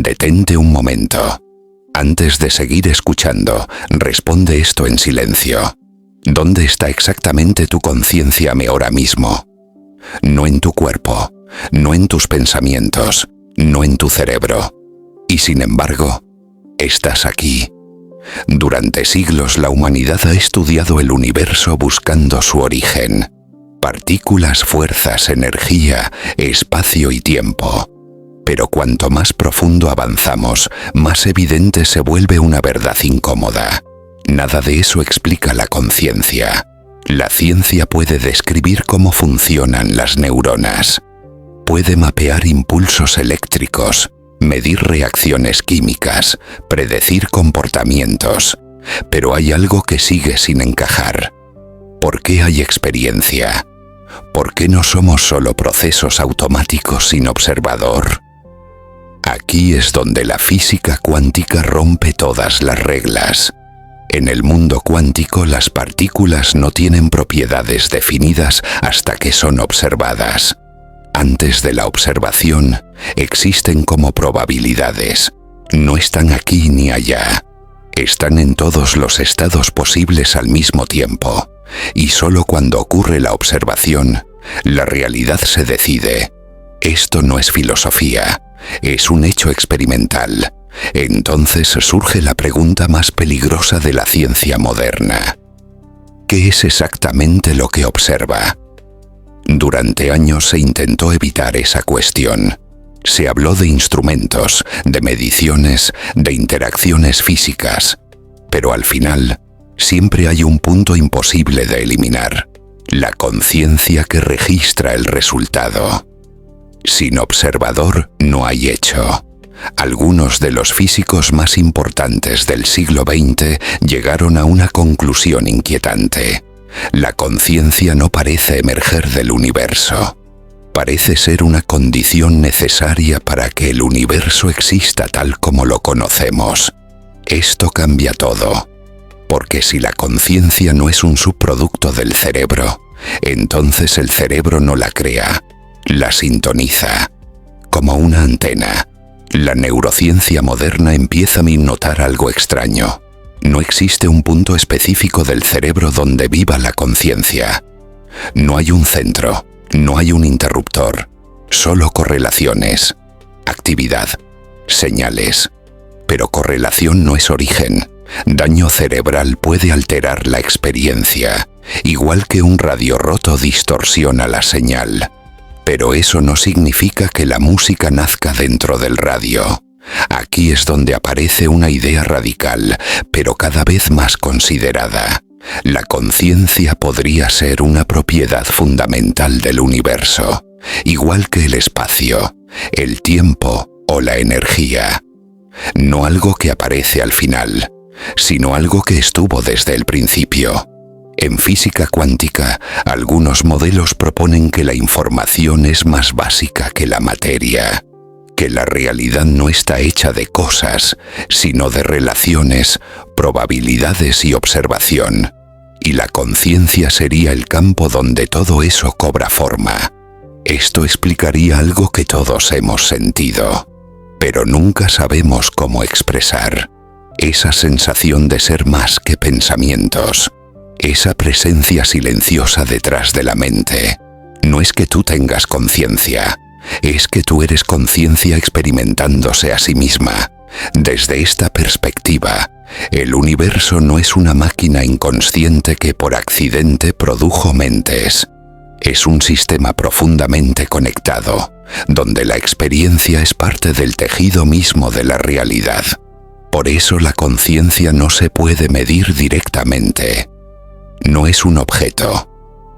Detente un momento. Antes de seguir escuchando, responde esto en silencio. ¿Dónde está exactamente tu conciencia ahora mismo? No en tu cuerpo, no en tus pensamientos, no en tu cerebro. Y sin embargo, estás aquí. Durante siglos la humanidad ha estudiado el universo buscando su origen. Partículas, fuerzas, energía, espacio y tiempo. Pero cuanto más profundo avanzamos, más evidente se vuelve una verdad incómoda. Nada de eso explica la conciencia. La ciencia puede describir cómo funcionan las neuronas. Puede mapear impulsos eléctricos, medir reacciones químicas, predecir comportamientos. Pero hay algo que sigue sin encajar. ¿Por qué hay experiencia? ¿Por qué no somos solo procesos automáticos sin observador? Aquí es donde la física cuántica rompe todas las reglas. En el mundo cuántico las partículas no tienen propiedades definidas hasta que son observadas. Antes de la observación, existen como probabilidades. No están aquí ni allá. Están en todos los estados posibles al mismo tiempo. Y solo cuando ocurre la observación, la realidad se decide. Esto no es filosofía, es un hecho experimental. Entonces surge la pregunta más peligrosa de la ciencia moderna. ¿Qué es exactamente lo que observa? Durante años se intentó evitar esa cuestión. Se habló de instrumentos, de mediciones, de interacciones físicas. Pero al final, siempre hay un punto imposible de eliminar: la conciencia que registra el resultado. Sin observador no hay hecho. Algunos de los físicos más importantes del siglo XX llegaron a una conclusión inquietante. La conciencia no parece emerger del universo. Parece ser una condición necesaria para que el universo exista tal como lo conocemos. Esto cambia todo. Porque si la conciencia no es un subproducto del cerebro, entonces el cerebro no la crea, la sintoniza. Como una antena. La neurociencia moderna empieza a notar algo extraño. No existe un punto específico del cerebro donde viva la conciencia. No hay un centro, no hay un interruptor, solo correlaciones, actividad, señales. Pero correlación no es origen. Daño cerebral puede alterar la experiencia, igual que un radio roto distorsiona la señal. Pero eso no significa que la música nazca dentro del radio. Aquí es donde aparece una idea radical, pero cada vez más considerada. La conciencia podría ser una propiedad fundamental del universo, igual que el espacio, el tiempo o la energía. No algo que aparece al final, sino algo que estuvo desde el principio. En física cuántica, algunos modelos proponen que la información es más básica que la materia, que la realidad no está hecha de cosas, sino de relaciones, probabilidades y observación, y la conciencia sería el campo donde todo eso cobra forma. Esto explicaría algo que todos hemos sentido, pero nunca sabemos cómo expresar. Esa sensación de ser más que pensamientos. Esa presencia silenciosa detrás de la mente. No es que tú tengas conciencia, es que tú eres conciencia experimentándose a sí misma. Desde esta perspectiva, el universo no es una máquina inconsciente que por accidente produjo mentes. Es un sistema profundamente conectado, donde la experiencia es parte del tejido mismo de la realidad. Por eso la conciencia no se puede medir directamente. No es un objeto,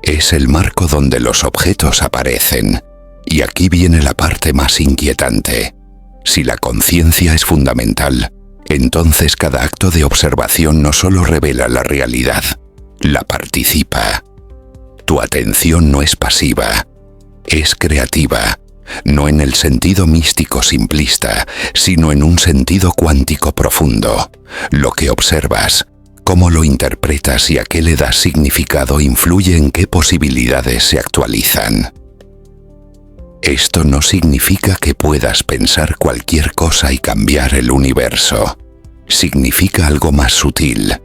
es el marco donde los objetos aparecen. Y aquí viene la parte más inquietante. Si la conciencia es fundamental, entonces cada acto de observación no solo revela la realidad, la participa. Tu atención no es pasiva, es creativa, no en el sentido místico simplista, sino en un sentido cuántico profundo. Lo que observas, cómo lo interpretas y a qué le das significado influye en qué posibilidades se actualizan. Esto no significa que puedas pensar cualquier cosa y cambiar el universo. Significa algo más sutil,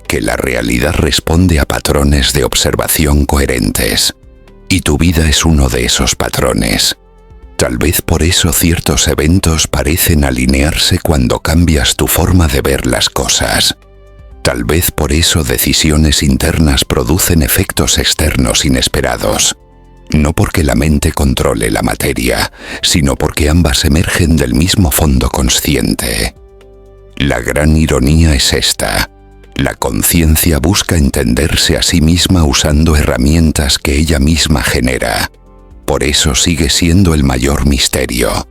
que la realidad responde a patrones de observación coherentes. Y tu vida es uno de esos patrones. Tal vez por eso ciertos eventos parecen alinearse cuando cambias tu forma de ver las cosas. Tal vez por eso decisiones internas producen efectos externos inesperados. No porque la mente controle la materia, sino porque ambas emergen del mismo fondo consciente. La gran ironía es esta. La conciencia busca entenderse a sí misma usando herramientas que ella misma genera. Por eso sigue siendo el mayor misterio.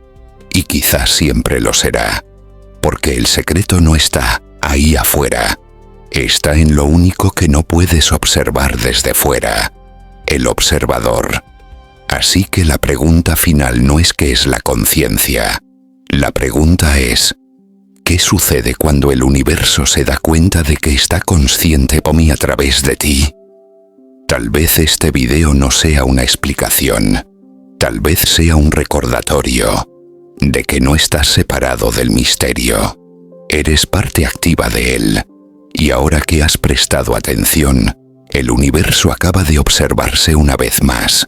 Y quizás siempre lo será. Porque el secreto no está ahí afuera. Está en lo único que no puedes observar desde fuera. El observador. Así que la pregunta final no es qué es la conciencia. La pregunta es, ¿qué sucede cuando el universo se da cuenta de que está consciente por mí a través de ti? Tal vez este video no sea una explicación. Tal vez sea un recordatorio de que no estás separado del misterio. Eres parte activa de él. Y ahora que has prestado atención, el universo acaba de observarse una vez más,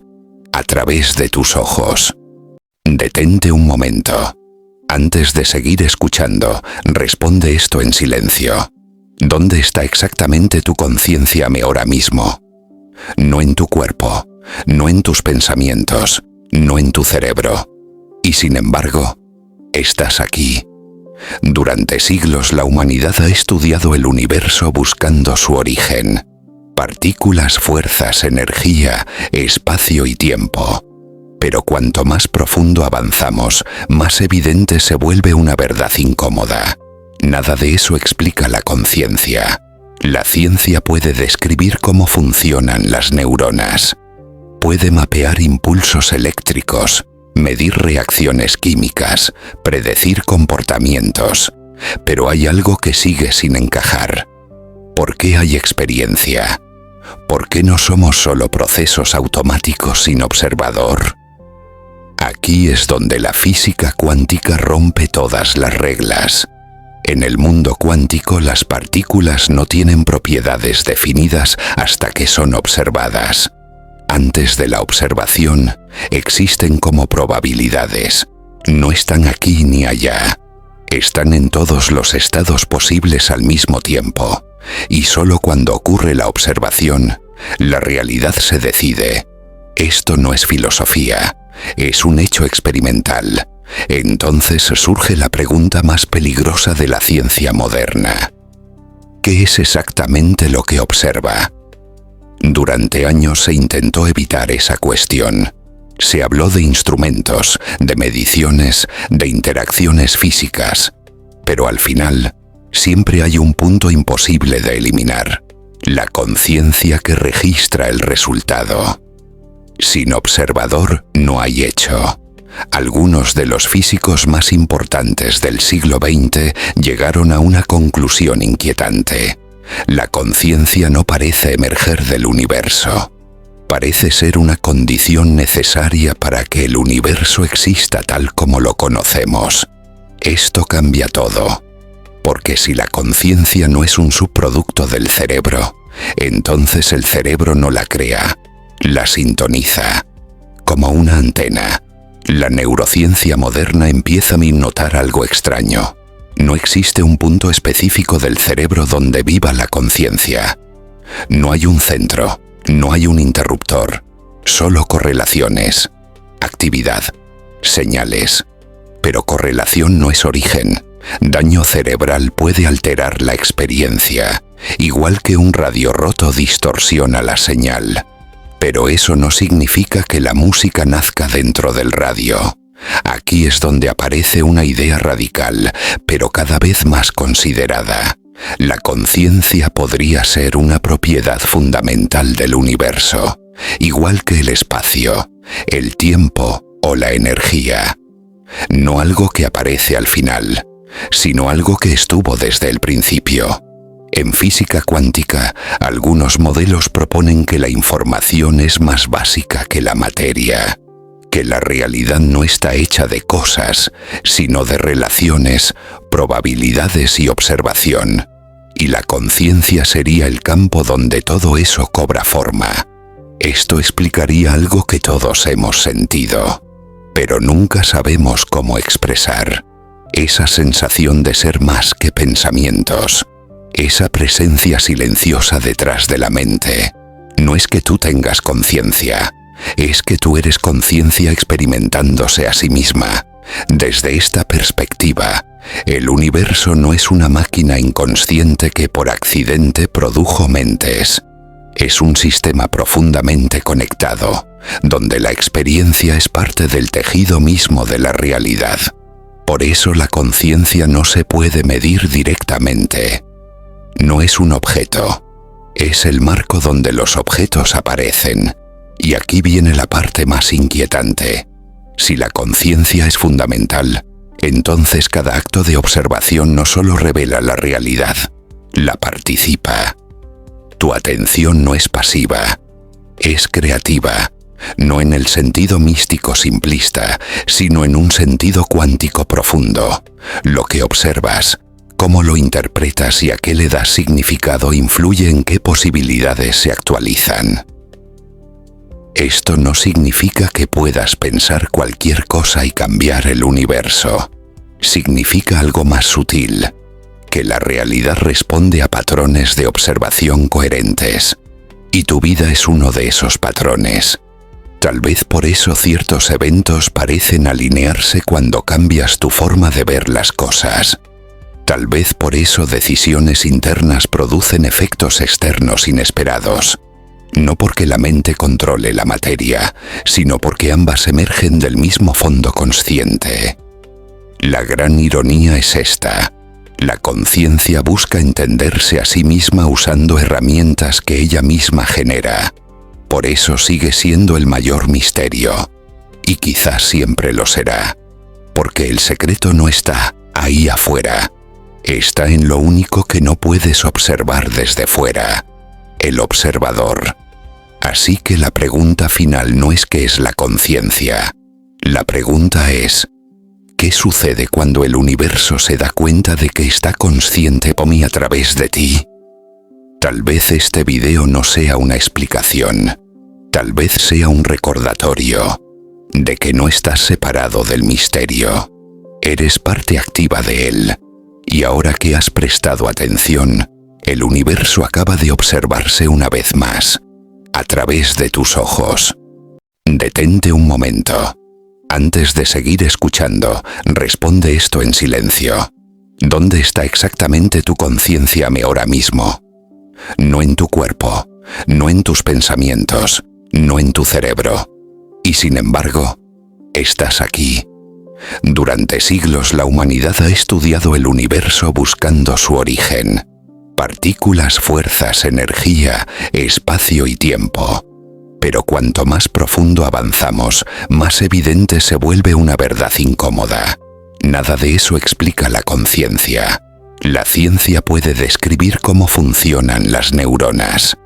a través de tus ojos. Detente un momento. Antes de seguir escuchando, responde esto en silencio. ¿Dónde está exactamente tu conciencia ahora mismo? No en tu cuerpo, no en tus pensamientos, no en tu cerebro. Y sin embargo, estás aquí. Durante siglos la humanidad ha estudiado el universo buscando su origen. Partículas, fuerzas, energía, espacio y tiempo. Pero cuanto más profundo avanzamos, más evidente se vuelve una verdad incómoda. Nada de eso explica la conciencia. La ciencia puede describir cómo funcionan las neuronas. Puede mapear impulsos eléctricos, medir reacciones químicas, predecir comportamientos. Pero hay algo que sigue sin encajar. ¿Por qué hay experiencia? ¿Por qué no somos solo procesos automáticos sin observador? Aquí es donde la física cuántica rompe todas las reglas. En el mundo cuántico las partículas no tienen propiedades definidas hasta que son observadas. Antes de la observación, existen como probabilidades. No están aquí ni allá. Están en todos los estados posibles al mismo tiempo. Y solo cuando ocurre la observación, la realidad se decide. Esto no es filosofía. Es un hecho experimental. Entonces surge la pregunta más peligrosa de la ciencia moderna. ¿Qué es exactamente lo que observa? Durante años se intentó evitar esa cuestión. Se habló de instrumentos, de mediciones, de interacciones físicas. Pero al final, siempre hay un punto imposible de eliminar: la conciencia que registra el resultado. Sin observador no hay hecho. Algunos de los físicos más importantes del siglo XX llegaron a una conclusión inquietante. La conciencia no parece emerger del universo. Parece ser una condición necesaria para que el universo exista tal como lo conocemos. Esto cambia todo. Porque si la conciencia no es un subproducto del cerebro, entonces el cerebro no la crea, la sintoniza. Como una antena, la neurociencia moderna empieza a notar algo extraño. No existe un punto específico del cerebro donde viva la conciencia. No hay un centro, no hay un interruptor, solo correlaciones, actividad, señales. Pero correlación no es origen. Daño cerebral puede alterar la experiencia, igual que un radio roto distorsiona la señal. Pero eso no significa que la música nazca dentro del radio. Aquí es donde aparece una idea radical, pero cada vez más considerada. La conciencia podría ser una propiedad fundamental del universo, igual que el espacio, el tiempo o la energía. No algo que aparece al final, sino algo que estuvo desde el principio. En física cuántica, algunos modelos proponen que la información es más básica que la materia, que la realidad no está hecha de cosas, sino de relaciones, probabilidades y observación, y la conciencia sería el campo donde todo eso cobra forma. Esto explicaría algo que todos hemos sentido, pero nunca sabemos cómo expresar. Esa sensación de ser más que pensamientos, esa presencia silenciosa detrás de la mente. No es que tú tengas conciencia, es que tú eres conciencia experimentándose a sí misma. Desde esta perspectiva, el universo no es una máquina inconsciente que por accidente produjo mentes. Es un sistema profundamente conectado, donde la experiencia es parte del tejido mismo de la realidad. Por eso la conciencia no se puede medir directamente. No es un objeto, es el marco donde los objetos aparecen. Y aquí viene la parte más inquietante. Si la conciencia es fundamental, entonces cada acto de observación no solo revela la realidad, la participa. Tu atención no es pasiva, es creativa, no en el sentido místico simplista, sino en un sentido cuántico profundo. Lo que observas, cómo lo interpretas y a qué le das significado influye en qué posibilidades se actualizan. Esto no significa que puedas pensar cualquier cosa y cambiar el universo. Significa algo más sutil, que la realidad responde a patrones de observación coherentes, y tu vida es uno de esos patrones. Tal vez por eso ciertos eventos parecen alinearse cuando cambias tu forma de ver las cosas. Tal vez por eso decisiones internas producen efectos externos inesperados. No porque la mente controle la materia, sino porque ambas emergen del mismo fondo consciente. La gran ironía es esta. La conciencia busca entenderse a sí misma usando herramientas que ella misma genera. Por eso sigue siendo el mayor misterio. Y quizás siempre lo será. Porque el secreto no está ahí afuera. Está en lo único que no puedes observar desde fuera. El observador. Así que la pregunta final no es qué es la conciencia. La pregunta es, ¿qué sucede cuando el universo se da cuenta de que está consciente por mí a través de ti? Tal vez este video no sea una explicación. Tal vez sea un recordatorio de que no estás separado del misterio. Eres parte activa de él. Y ahora que has prestado atención, el universo acaba de observarse una vez más, a través de tus ojos. Detente un momento. Antes de seguir escuchando, responde esto en silencio. ¿Dónde está exactamente tu conciencia ahora mismo? No en tu cuerpo, no en tus pensamientos, no en tu cerebro. Y sin embargo, estás aquí. Durante siglos la humanidad ha estudiado el universo buscando su origen. Partículas, fuerzas, energía, espacio y tiempo. Pero cuanto más profundo avanzamos, más evidente se vuelve una verdad incómoda. Nada de eso explica la conciencia. La ciencia puede describir cómo funcionan las neuronas.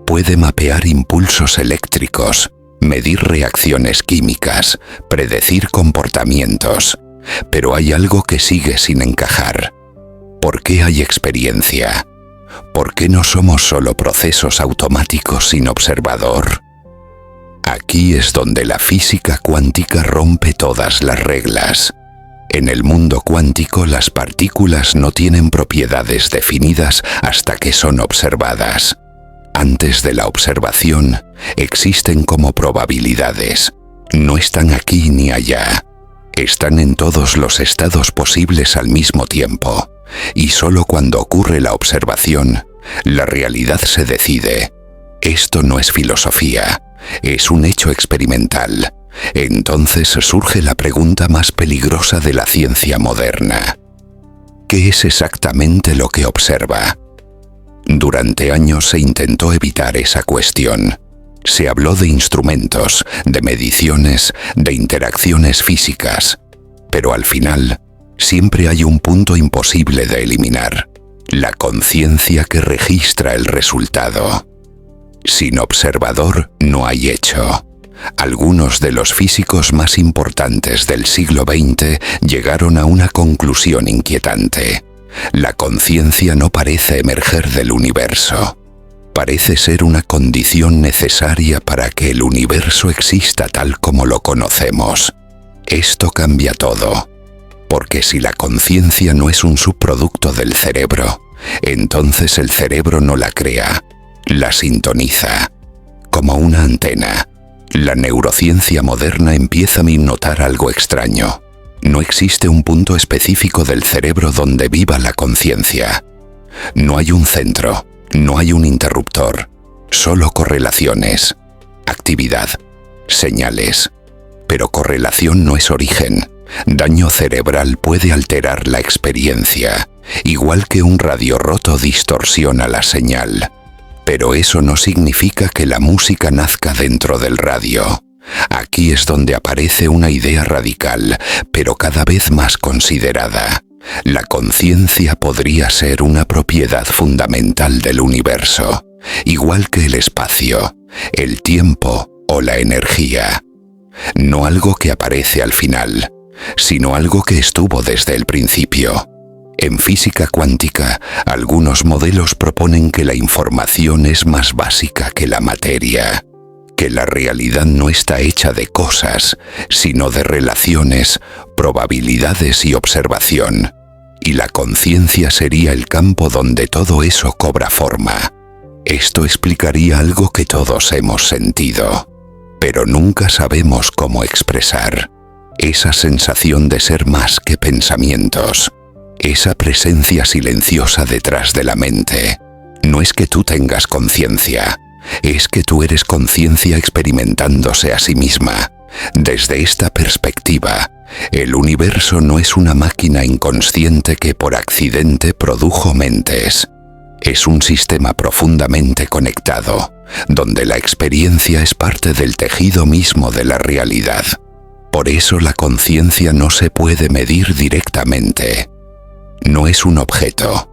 Puede mapear impulsos eléctricos, medir reacciones químicas, predecir comportamientos. Pero hay algo que sigue sin encajar. ¿Por qué hay experiencia? ¿Por qué no somos solo procesos automáticos sin observador? Aquí es donde la física cuántica rompe todas las reglas. En el mundo cuántico las partículas no tienen propiedades definidas hasta que son observadas. Antes de la observación, existen como probabilidades. No están aquí ni allá. Están en todos los estados posibles al mismo tiempo. Y solo cuando ocurre la observación, la realidad se decide. Esto no es filosofía, es un hecho experimental. Entonces surge la pregunta más peligrosa de la ciencia moderna. ¿Qué es exactamente lo que observa? Durante años se intentó evitar esa cuestión. Se habló de instrumentos, de mediciones, de interacciones físicas. Pero al final, siempre hay un punto imposible de eliminar: la conciencia que registra el resultado. Sin observador no hay hecho. Algunos de los físicos más importantes del siglo XX llegaron a una conclusión inquietante. La conciencia no parece emerger del universo. Parece ser una condición necesaria para que el universo exista tal como lo conocemos. Esto cambia todo. Porque si la conciencia no es un subproducto del cerebro, entonces el cerebro no la crea, la sintoniza. Como una antena, la neurociencia moderna empieza a notar algo extraño. No existe un punto específico del cerebro donde viva la conciencia. No hay un centro, no hay un interruptor, solo correlaciones, actividad, señales. Pero correlación no es origen. Daño cerebral puede alterar la experiencia, igual que un radio roto distorsiona la señal. Pero eso no significa que la música nazca dentro del radio. Aquí es donde aparece una idea radical, pero cada vez más considerada. La conciencia podría ser una propiedad fundamental del universo, igual que el espacio, el tiempo o la energía. No algo que aparece al final, sino algo que estuvo desde el principio. En física cuántica, algunos modelos proponen que la información es más básica que la materia, que la realidad no está hecha de cosas, sino de relaciones, probabilidades y observación, y la conciencia sería el campo donde todo eso cobra forma. Esto explicaría algo que todos hemos sentido, pero nunca sabemos cómo expresar. Esa sensación de ser más que pensamientos, esa presencia silenciosa detrás de la mente. No es que tú tengas conciencia, es que tú eres conciencia experimentándose a sí misma. Desde esta perspectiva, el universo no es una máquina inconsciente que por accidente produjo mentes. Es un sistema profundamente conectado, donde la experiencia es parte del tejido mismo de la realidad. Por eso la conciencia no se puede medir directamente. No es un objeto,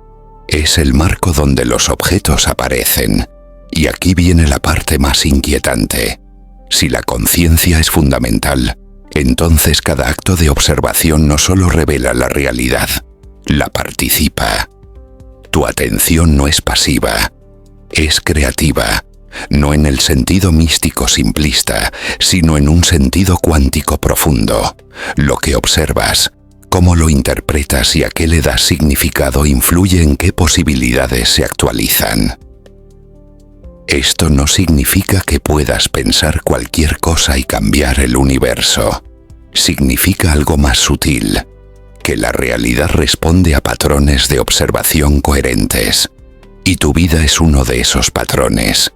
es el marco donde los objetos aparecen. Y aquí viene la parte más inquietante. Si la conciencia es fundamental, entonces cada acto de observación no solo revela la realidad, la participa. Tu atención no es pasiva, es creativa, no en el sentido místico simplista, sino en un sentido cuántico profundo. Lo que observas, cómo lo interpretas y a qué le das significado influye en qué posibilidades se actualizan. Esto no significa que puedas pensar cualquier cosa y cambiar el universo. Significa algo más sutil, que la realidad responde a patrones de observación coherentes, y tu vida es uno de esos patrones.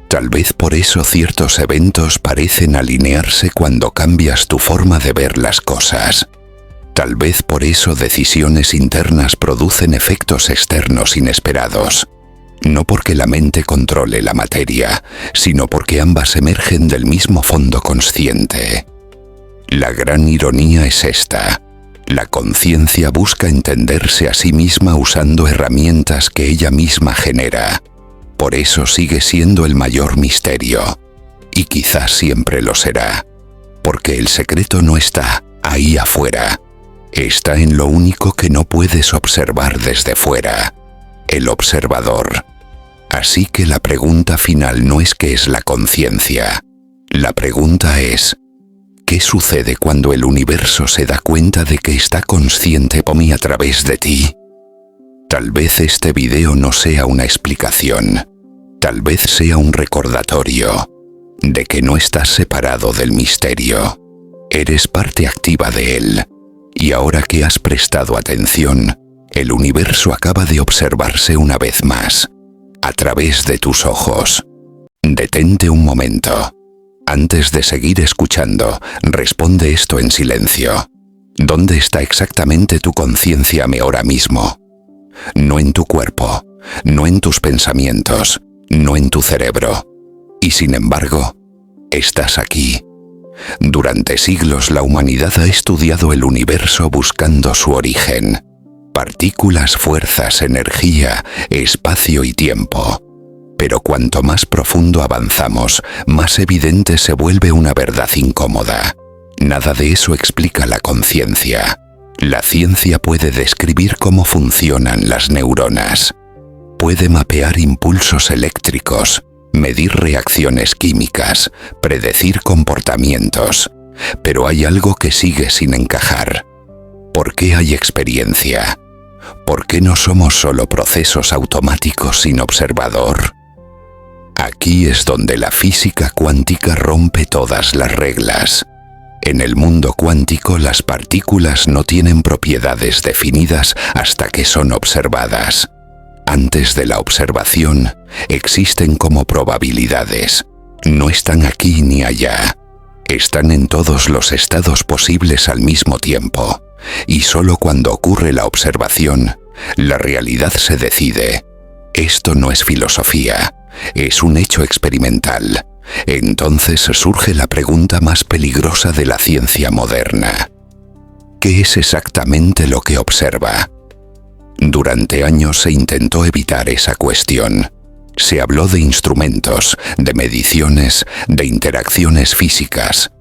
Tal vez por eso ciertos eventos parecen alinearse cuando cambias tu forma de ver las cosas. Tal vez por eso decisiones internas producen efectos externos inesperados. No porque la mente controle la materia, sino porque ambas emergen del mismo fondo consciente. La gran ironía es esta. La conciencia busca entenderse a sí misma usando herramientas que ella misma genera. Por eso sigue siendo el mayor misterio. Y quizás siempre lo será. Porque el secreto no está ahí afuera. Está en lo único que no puedes observar desde fuera. El observador. Así que la pregunta final no es qué es la conciencia. La pregunta es, ¿qué sucede cuando el universo se da cuenta de que está consciente por mí a través de ti? Tal vez este video no sea una explicación. Tal vez sea un recordatorio de que no estás separado del misterio. Eres parte activa de él. Y ahora que has prestado atención, el universo acaba de observarse una vez más, a través de tus ojos. Detente un momento. Antes de seguir escuchando, responde esto en silencio. ¿Dónde está exactamente tu conciencia ahora mismo? No en tu cuerpo, no en tus pensamientos, no en tu cerebro. Y sin embargo, estás aquí. Durante siglos la humanidad ha estudiado el universo buscando su origen. Partículas, fuerzas, energía, espacio y tiempo. Pero cuanto más profundo avanzamos, más evidente se vuelve una verdad incómoda. Nada de eso explica la conciencia. La ciencia puede describir cómo funcionan las neuronas. Puede mapear impulsos eléctricos, medir reacciones químicas, predecir comportamientos. Pero hay algo que sigue sin encajar. ¿Por qué hay experiencia? ¿Por qué no somos solo procesos automáticos sin observador? Aquí es donde la física cuántica rompe todas las reglas. En el mundo cuántico las partículas no tienen propiedades definidas hasta que son observadas. Antes de la observación, existen como probabilidades. No están aquí ni allá. Están en todos los estados posibles al mismo tiempo. Y solo cuando ocurre la observación, la realidad se decide. Esto no es filosofía, es un hecho experimental. Entonces surge la pregunta más peligrosa de la ciencia moderna. ¿Qué es exactamente lo que observa? Durante años se intentó evitar esa cuestión. Se habló de instrumentos, de mediciones, de interacciones físicas.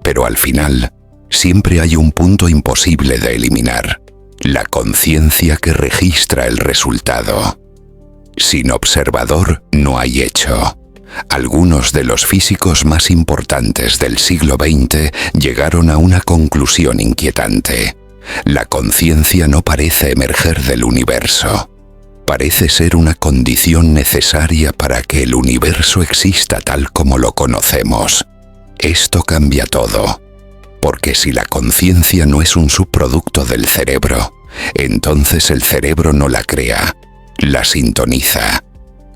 Pero al final, siempre hay un punto imposible de eliminar: la conciencia que registra el resultado. Sin observador no hay hecho. Algunos de los físicos más importantes del siglo XX llegaron a una conclusión inquietante. La conciencia no parece emerger del universo. Parece ser una condición necesaria para que el universo exista tal como lo conocemos. Esto cambia todo. Porque si la conciencia no es un subproducto del cerebro, entonces el cerebro no la crea, la sintoniza.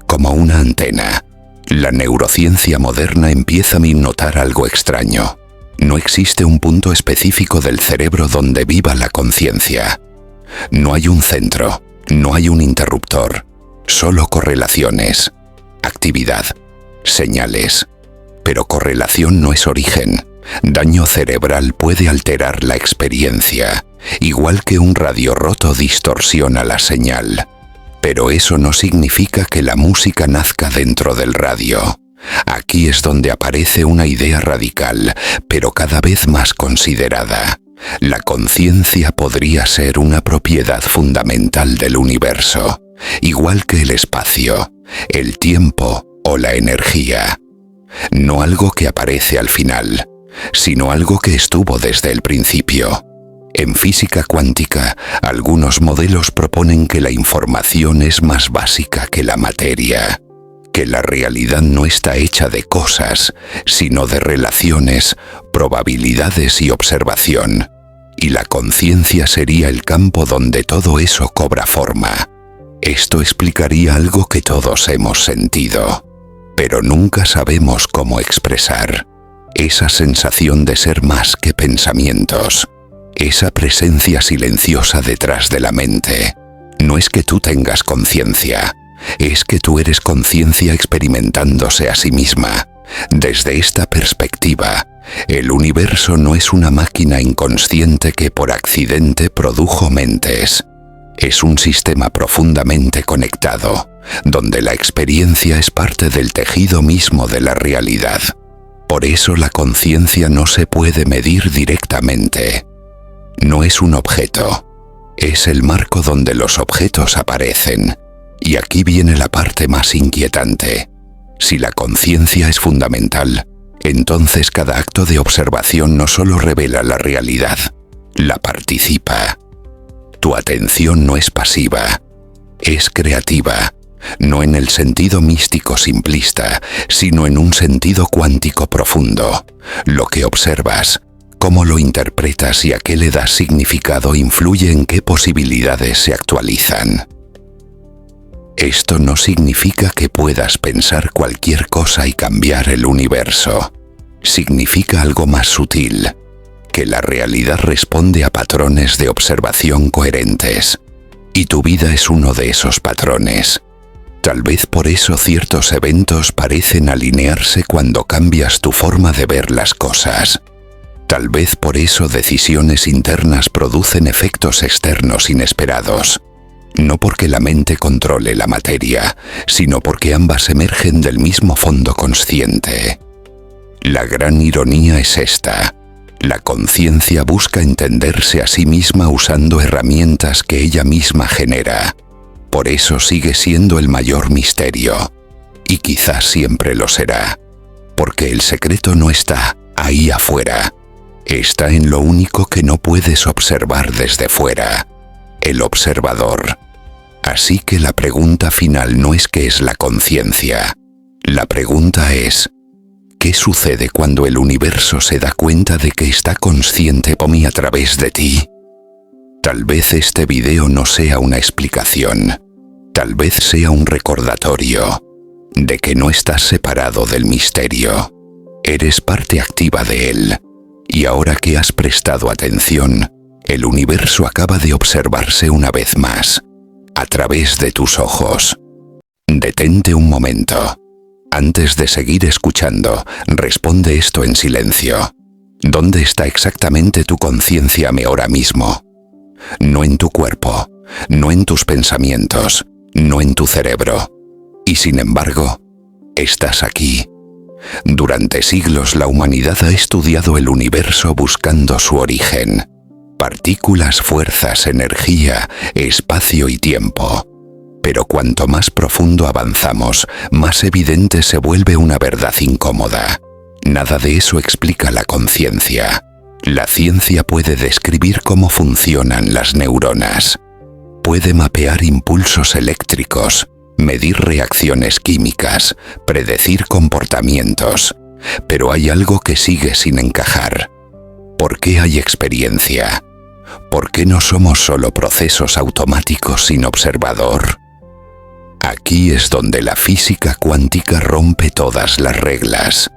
Como una antena, la neurociencia moderna empieza a notar algo extraño. No existe un punto específico del cerebro donde viva la conciencia. No hay un centro, no hay un interruptor, solo correlaciones, actividad, señales. Pero correlación no es origen. Daño cerebral puede alterar la experiencia, igual que un radio roto distorsiona la señal. Pero eso no significa que la música nazca dentro del radio. Aquí es donde aparece una idea radical, pero cada vez más considerada. La conciencia podría ser una propiedad fundamental del universo, igual que el espacio, el tiempo o la energía. No algo que aparece al final, sino algo que estuvo desde el principio. En física cuántica, algunos modelos proponen que la información es más básica que la materia, que la realidad no está hecha de cosas, sino de relaciones, probabilidades y observación. Y la conciencia sería el campo donde todo eso cobra forma. Esto explicaría algo que todos hemos sentido, pero nunca sabemos cómo expresar. Esa sensación de ser más que pensamientos. Esa presencia silenciosa detrás de la mente. No es que tú tengas conciencia, es que tú eres conciencia experimentándose a sí misma. Desde esta perspectiva, el universo no es una máquina inconsciente que por accidente produjo mentes. Es un sistema profundamente conectado, donde la experiencia es parte del tejido mismo de la realidad. Por eso la conciencia no se puede medir directamente. No es un objeto, es el marco donde los objetos aparecen. Y aquí viene la parte más inquietante. Si la conciencia es fundamental, entonces cada acto de observación no solo revela la realidad, la participa. Tu atención no es pasiva, es creativa, no en el sentido místico simplista, sino en un sentido cuántico profundo. Lo que observas, cómo lo interpretas y a qué le das significado influye en qué posibilidades se actualizan. Esto no significa que puedas pensar cualquier cosa y cambiar el universo. Significa algo más sutil, que la realidad responde a patrones de observación coherentes. Y tu vida es uno de esos patrones. Tal vez por eso ciertos eventos parecen alinearse cuando cambias tu forma de ver las cosas. Tal vez por eso decisiones internas producen efectos externos inesperados. no porque la mente controle la materia, sino porque ambas emergen del mismo fondo consciente. La gran ironía es esta: la conciencia busca entenderse a sí misma usando herramientas que ella misma genera. Por eso sigue siendo el mayor misterio, y quizás siempre lo será, porque el secreto no está ahí afuera, está en lo único que no puedes observar desde fuera, el observador. Así que la pregunta final no es qué es la conciencia, la pregunta es: ¿qué sucede cuando el universo se da cuenta de que está consciente por mí a través de ti? Tal vez este video no sea una explicación, tal vez sea un recordatorio de que no estás separado del misterio, eres parte activa de él, y ahora que has prestado atención, el universo acaba de observarse una vez más, a través de tus ojos. Detente un momento. Antes de seguir escuchando, responde esto en silencio. ¿Dónde está exactamente tu conciencia ahora mismo? No en tu cuerpo, no en tus pensamientos, no en tu cerebro. Y sin embargo, estás aquí. Durante siglos la humanidad ha estudiado el universo buscando su origen. Partículas, fuerzas, energía, espacio y tiempo. Pero cuanto más profundo avanzamos, más evidente se vuelve una verdad incómoda. Nada de eso explica la conciencia. La ciencia puede describir cómo funcionan las neuronas. Puede mapear impulsos eléctricos, medir reacciones químicas, predecir comportamientos. Pero hay algo que sigue sin encajar. ¿Por qué hay experiencia? ¿Por qué no somos solo procesos automáticos sin observador? Aquí es donde la física cuántica rompe todas las reglas.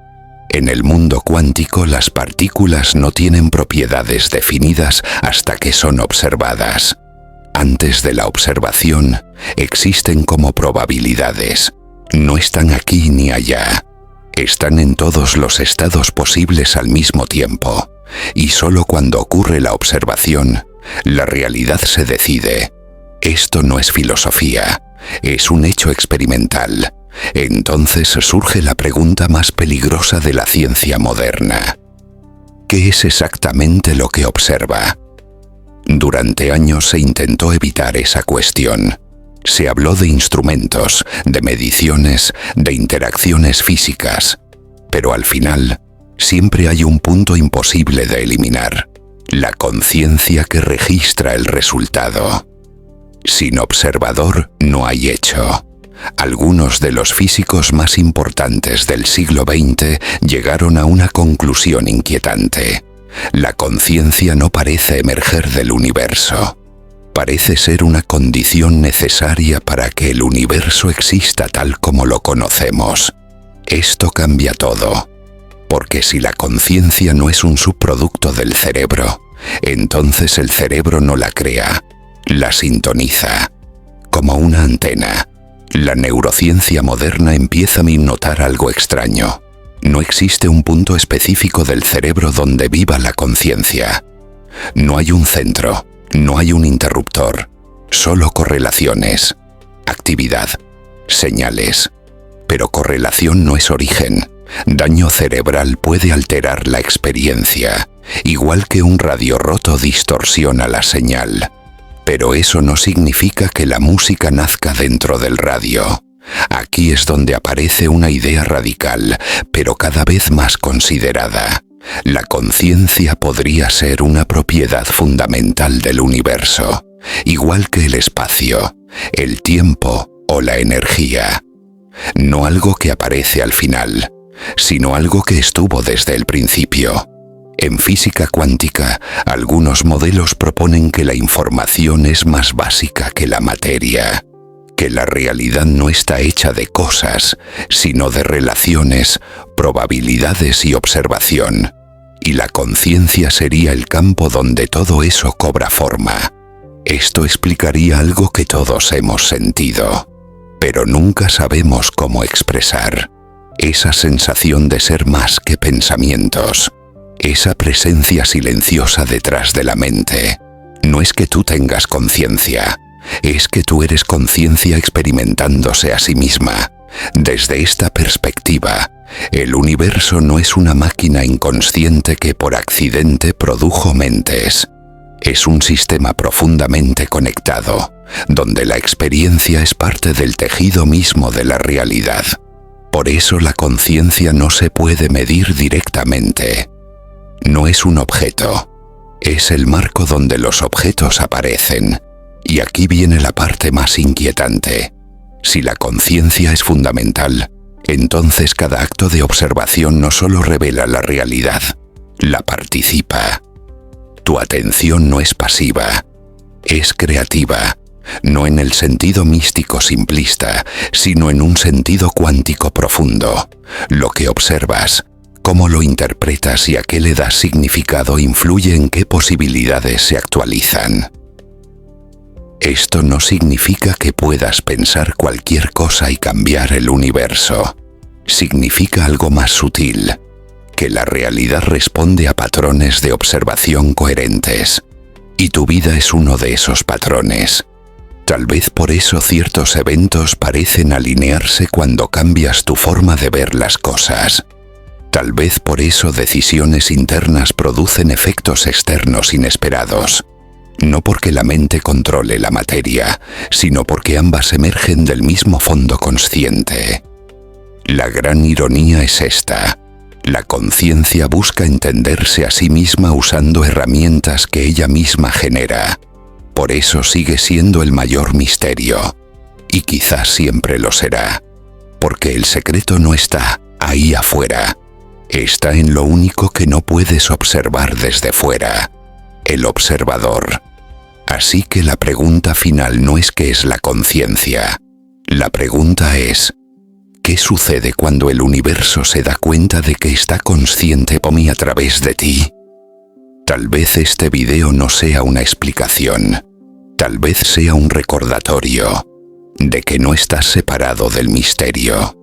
En el mundo cuántico las partículas no tienen propiedades definidas hasta que son observadas. Antes de la observación, existen como probabilidades. No están aquí ni allá. Están en todos los estados posibles al mismo tiempo. Y solo cuando ocurre la observación, la realidad se decide. Esto no es filosofía. Es un hecho experimental. Entonces surge la pregunta más peligrosa de la ciencia moderna. ¿Qué es exactamente lo que observa? Durante años se intentó evitar esa cuestión. Se habló de instrumentos, de mediciones, de interacciones físicas. Pero al final, siempre hay un punto imposible de eliminar: la conciencia que registra el resultado. Sin observador no hay hecho. Algunos de los físicos más importantes del siglo XX llegaron a una conclusión inquietante. La conciencia no parece emerger del universo. Parece ser una condición necesaria para que el universo exista tal como lo conocemos. Esto cambia todo. Porque si la conciencia no es un subproducto del cerebro, entonces el cerebro no la crea, la sintoniza. Como una antena, la neurociencia moderna empieza a notar algo extraño. No existe un punto específico del cerebro donde viva la conciencia. No hay un centro, no hay un interruptor, solo correlaciones, actividad, señales. Pero correlación no es origen. Daño cerebral puede alterar la experiencia, igual que un radio roto distorsiona la señal. Pero eso no significa que la música nazca dentro del radio. Aquí es donde aparece una idea radical, pero cada vez más considerada. La conciencia podría ser una propiedad fundamental del universo, igual que el espacio, el tiempo o la energía. No algo que aparece al final, sino algo que estuvo desde el principio. En física cuántica, algunos modelos proponen que la información es más básica que la materia, que la realidad no está hecha de cosas, sino de relaciones, probabilidades y observación, y la conciencia sería el campo donde todo eso cobra forma. Esto explicaría algo que todos hemos sentido, pero nunca sabemos cómo expresar. Esa sensación de ser más que pensamientos, esa presencia silenciosa detrás de la mente. No es que tú tengas conciencia, es que tú eres conciencia experimentándose a sí misma. Desde esta perspectiva, el universo no es una máquina inconsciente que por accidente produjo mentes. Es un sistema profundamente conectado, donde la experiencia es parte del tejido mismo de la realidad. Por eso la conciencia no se puede medir directamente. No es un objeto, es el marco donde los objetos aparecen. Y aquí viene la parte más inquietante. Si la conciencia es fundamental, entonces cada acto de observación no solo revela la realidad, la participa. Tu atención no es pasiva, es creativa, no en el sentido místico simplista, sino en un sentido cuántico profundo. Lo que observas, cómo lo interpretas y a qué le das significado influye en qué posibilidades se actualizan. Esto no significa que puedas pensar cualquier cosa y cambiar el universo. Significa algo más sutil, que la realidad responde a patrones de observación coherentes, y tu vida es uno de esos patrones. Tal vez por eso ciertos eventos parecen alinearse cuando cambias tu forma de ver las cosas. Tal vez por eso decisiones internas producen efectos externos inesperados. No porque la mente controle la materia, sino porque ambas emergen del mismo fondo consciente. La gran ironía es esta. La conciencia busca entenderse a sí misma usando herramientas que ella misma genera. Por eso sigue siendo el mayor misterio. Y quizás siempre lo será. Porque el secreto no está ahí afuera. Está en lo único que no puedes observar desde fuera. El observador. Así que la pregunta final no es ¿qué es la conciencia? La pregunta es ¿qué sucede cuando el universo se da cuenta de que está consciente por mí a través de ti? Tal vez este video no sea una explicación. Tal vez sea un recordatorio de que no estás separado del misterio.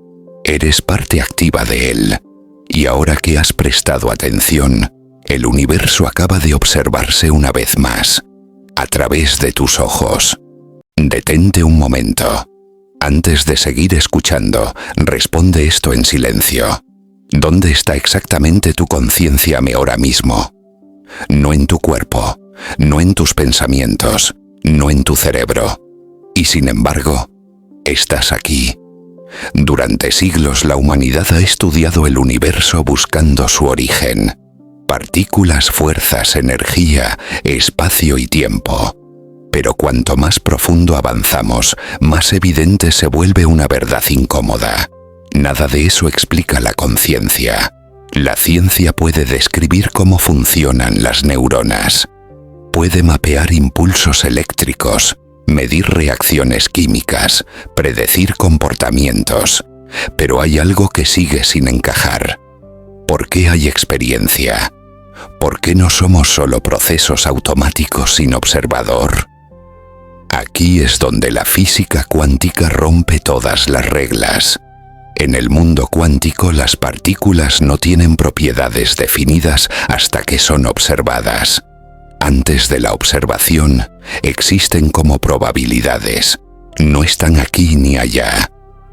Eres parte activa de él. Y ahora que has prestado atención, el universo acaba de observarse una vez más, a través de tus ojos. Detente un momento. Antes de seguir escuchando, responde esto en silencio. ¿Dónde está exactamente tu conciencia ahora mismo? No en tu cuerpo, no en tus pensamientos, no en tu cerebro. Y sin embargo, estás aquí. Durante siglos la humanidad ha estudiado el universo buscando su origen. Partículas, fuerzas, energía, espacio y tiempo. Pero cuanto más profundo avanzamos, más evidente se vuelve una verdad incómoda. Nada de eso explica la conciencia. La ciencia puede describir cómo funcionan las neuronas. Puede mapear impulsos eléctricos, medir reacciones químicas, predecir comportamientos. Pero hay algo que sigue sin encajar. ¿Por qué hay experiencia? ¿Por qué no somos solo procesos automáticos sin observador? Aquí es donde la física cuántica rompe todas las reglas. En el mundo cuántico las partículas no tienen propiedades definidas hasta que son observadas. Antes de la observación, existen como probabilidades. No están aquí ni allá.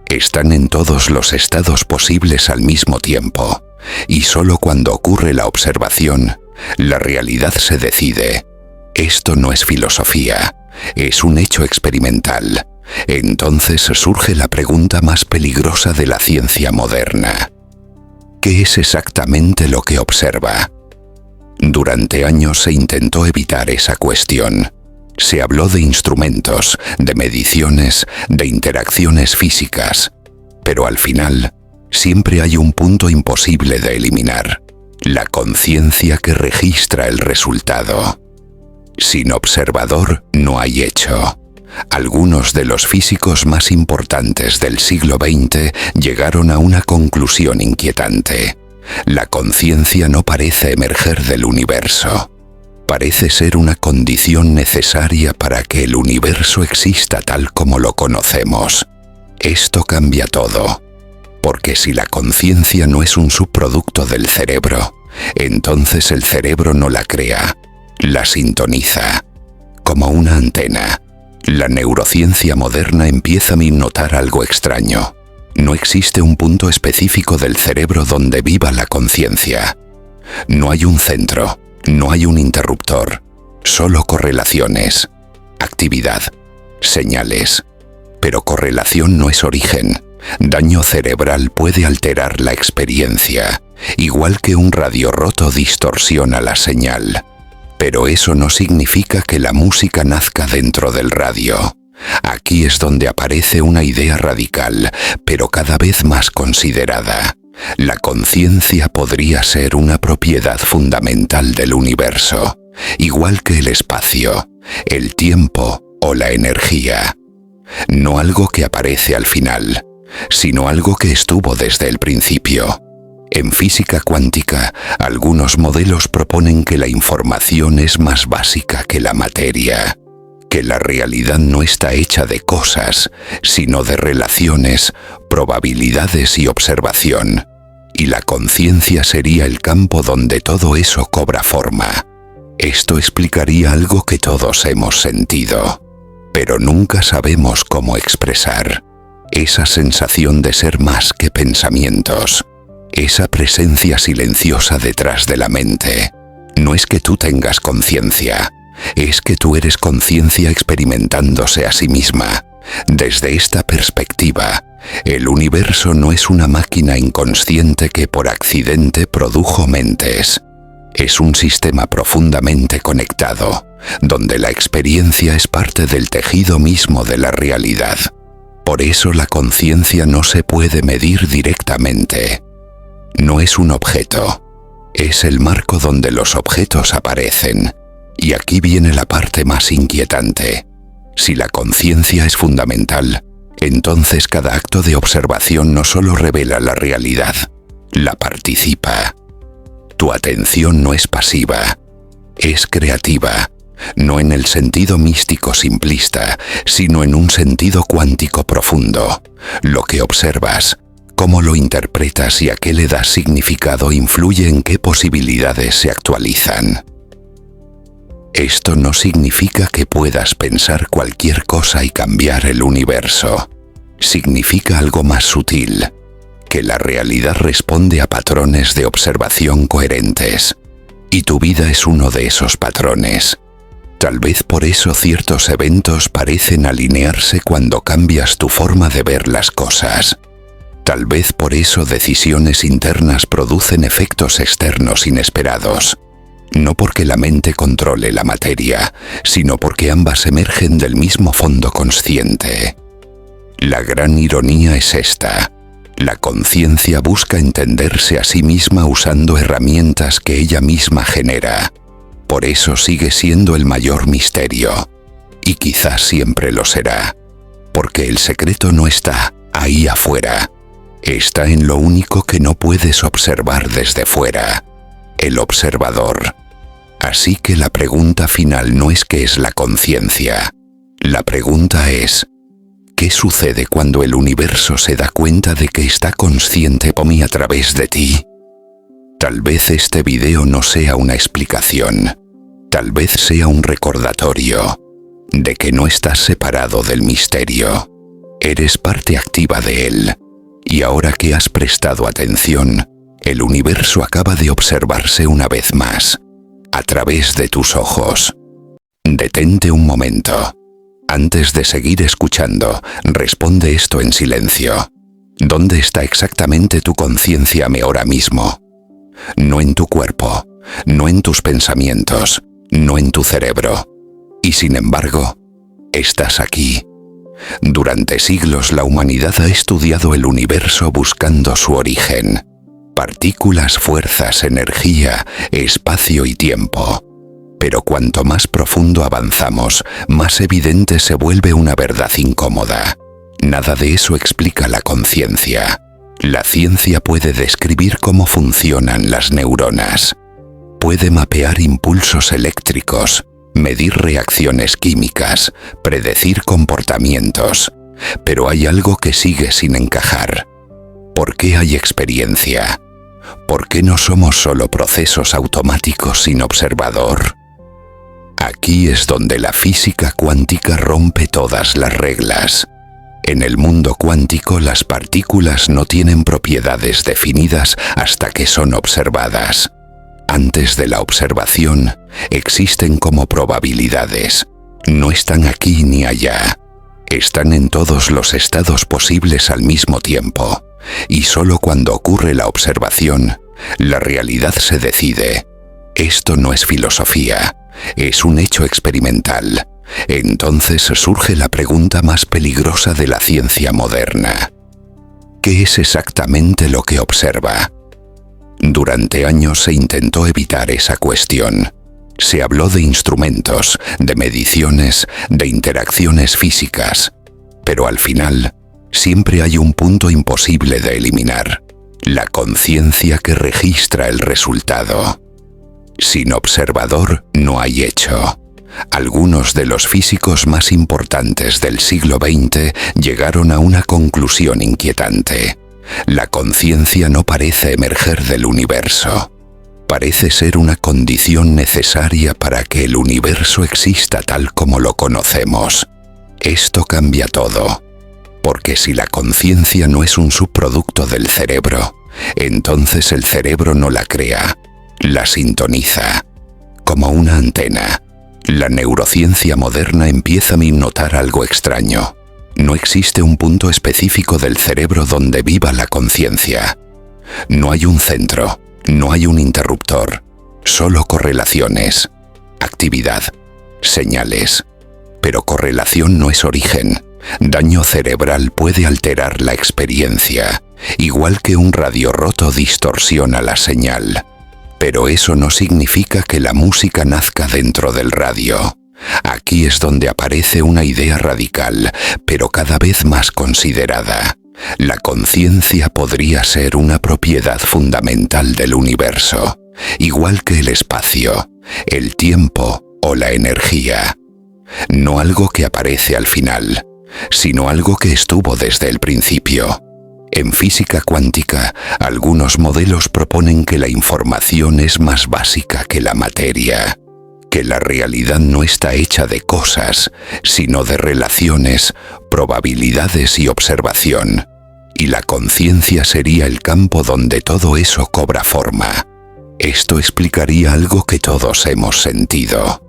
Están en todos los estados posibles al mismo tiempo. Y solo cuando ocurre la observación, la realidad se decide. Esto no es filosofía, es un hecho experimental. Entonces surge la pregunta más peligrosa de la ciencia moderna. ¿Qué es exactamente lo que observa? Durante años se intentó evitar esa cuestión. Se habló de instrumentos, de mediciones, de interacciones físicas. Pero al final, siempre hay un punto imposible de eliminar: la conciencia que registra el resultado. Sin observador no hay hecho. Algunos de los físicos más importantes del siglo XX llegaron a una conclusión inquietante. La conciencia no parece emerger del universo. Parece ser una condición necesaria para que el universo exista tal como lo conocemos. Esto cambia todo. Porque si la conciencia no es un subproducto del cerebro, entonces el cerebro no la crea, la sintoniza, como una antena. La neurociencia moderna empieza a notar algo extraño. No existe un punto específico del cerebro donde viva la conciencia. No hay un centro, no hay un interruptor, solo correlaciones, actividad, señales. Pero correlación no es origen. Daño cerebral puede alterar la experiencia, igual que un radio roto distorsiona la señal. Pero eso no significa que la música nazca dentro del radio. Aquí es donde aparece una idea radical, pero cada vez más considerada. La conciencia podría ser una propiedad fundamental del universo, igual que el espacio, el tiempo o la energía. No algo que aparece al final, sino algo que estuvo desde el principio. En física cuántica, algunos modelos proponen que la información es más básica que la materia, que la realidad no está hecha de cosas, sino de relaciones, probabilidades y observación, y la conciencia sería el campo donde todo eso cobra forma. Esto explicaría algo que todos hemos sentido, pero nunca sabemos cómo expresar. Esa sensación de ser más que pensamientos, esa presencia silenciosa detrás de la mente. No es que tú tengas conciencia, es que tú eres conciencia experimentándose a sí misma. Desde esta perspectiva, el universo no es una máquina inconsciente que por accidente produjo mentes. Es un sistema profundamente conectado, donde la experiencia es parte del tejido mismo de la realidad. Por eso la conciencia no se puede medir directamente. No es un objeto, es el marco donde los objetos aparecen. Y aquí viene la parte más inquietante. Si la conciencia es fundamental, entonces cada acto de observación no solo revela la realidad, la participa. Tu atención no es pasiva, es creativa, no en el sentido místico simplista, sino en un sentido cuántico profundo. Lo que observas, cómo lo interpretas y a qué le das significado influye en qué posibilidades se actualizan. Esto no significa que puedas pensar cualquier cosa y cambiar el universo. Significa algo más sutil, que la realidad responde a patrones de observación coherentes, y tu vida es uno de esos patrones. Tal vez por eso ciertos eventos parecen alinearse cuando cambias tu forma de ver las cosas. Tal vez por eso decisiones internas producen efectos externos inesperados. No porque la mente controle la materia, sino porque ambas emergen del mismo fondo consciente. La gran ironía es esta. La conciencia busca entenderse a sí misma usando herramientas que ella misma genera. Por eso sigue siendo el mayor misterio. Y quizás siempre lo será. Porque el secreto no está ahí afuera. Está en lo único que no puedes observar desde fuera. El observador. Así que la pregunta final no es qué es la conciencia. La pregunta es, ¿qué sucede cuando el universo se da cuenta de que está consciente por mí a través de ti? Tal vez este video no sea una explicación. Tal vez sea un recordatorio de que no estás separado del misterio. Eres parte activa de él. Y ahora que has prestado atención, el universo acaba de observarse una vez más, a través de tus ojos. Detente un momento. Antes de seguir escuchando, responde esto en silencio. ¿Dónde está exactamente tu conciencia ahora mismo? No en tu cuerpo, no en tus pensamientos, no en tu cerebro. Y sin embargo, estás aquí. Durante siglos la humanidad ha estudiado el universo buscando su origen. Partículas, fuerzas, energía, espacio y tiempo. Pero cuanto más profundo avanzamos, más evidente se vuelve una verdad incómoda. Nada de eso explica la conciencia. La ciencia puede describir cómo funcionan las neuronas. Puede mapear impulsos eléctricos, medir reacciones químicas, predecir comportamientos. Pero hay algo que sigue sin encajar. ¿Por qué hay experiencia? ¿Por qué no somos solo procesos automáticos sin observador? Aquí es donde la física cuántica rompe todas las reglas. En el mundo cuántico, las partículas no tienen propiedades definidas hasta que son observadas. Antes de la observación, existen como probabilidades. No están aquí ni allá. Están en todos los estados posibles al mismo tiempo. Y solo cuando ocurre la observación, la realidad se decide. Esto no es filosofía, es un hecho experimental. Entonces surge la pregunta más peligrosa de la ciencia moderna. ¿Qué es exactamente lo que observa? Durante años se intentó evitar esa cuestión. Se habló de instrumentos, de mediciones, de interacciones físicas. Pero al final, siempre hay un punto imposible de eliminar: la conciencia que registra el resultado. Sin observador no hay hecho. Algunos de los físicos más importantes del siglo XX llegaron a una conclusión inquietante. La conciencia no parece emerger del universo. Parece ser una condición necesaria para que el universo exista tal como lo conocemos. Esto cambia todo. Porque si la conciencia no es un subproducto del cerebro, entonces el cerebro no la crea, la sintoniza. Como una antena. La neurociencia moderna empieza a notar algo extraño. No existe un punto específico del cerebro donde viva la conciencia. No hay un centro, no hay un interruptor, solo correlaciones, actividad, señales. Pero correlación no es origen. Daño cerebral puede alterar la experiencia, igual que un radio roto distorsiona la señal. Pero eso no significa que la música nazca dentro del radio. Aquí es donde aparece una idea radical, pero cada vez más considerada. La conciencia podría ser una propiedad fundamental del universo, igual que el espacio, el tiempo o la energía. No algo que aparece al final, sino algo que estuvo desde el principio. En física cuántica, algunos modelos proponen que la información es más básica que la materia, que la realidad no está hecha de cosas, sino de relaciones, probabilidades y observación. Y la conciencia sería el campo donde todo eso cobra forma. Esto explicaría algo que todos hemos sentido,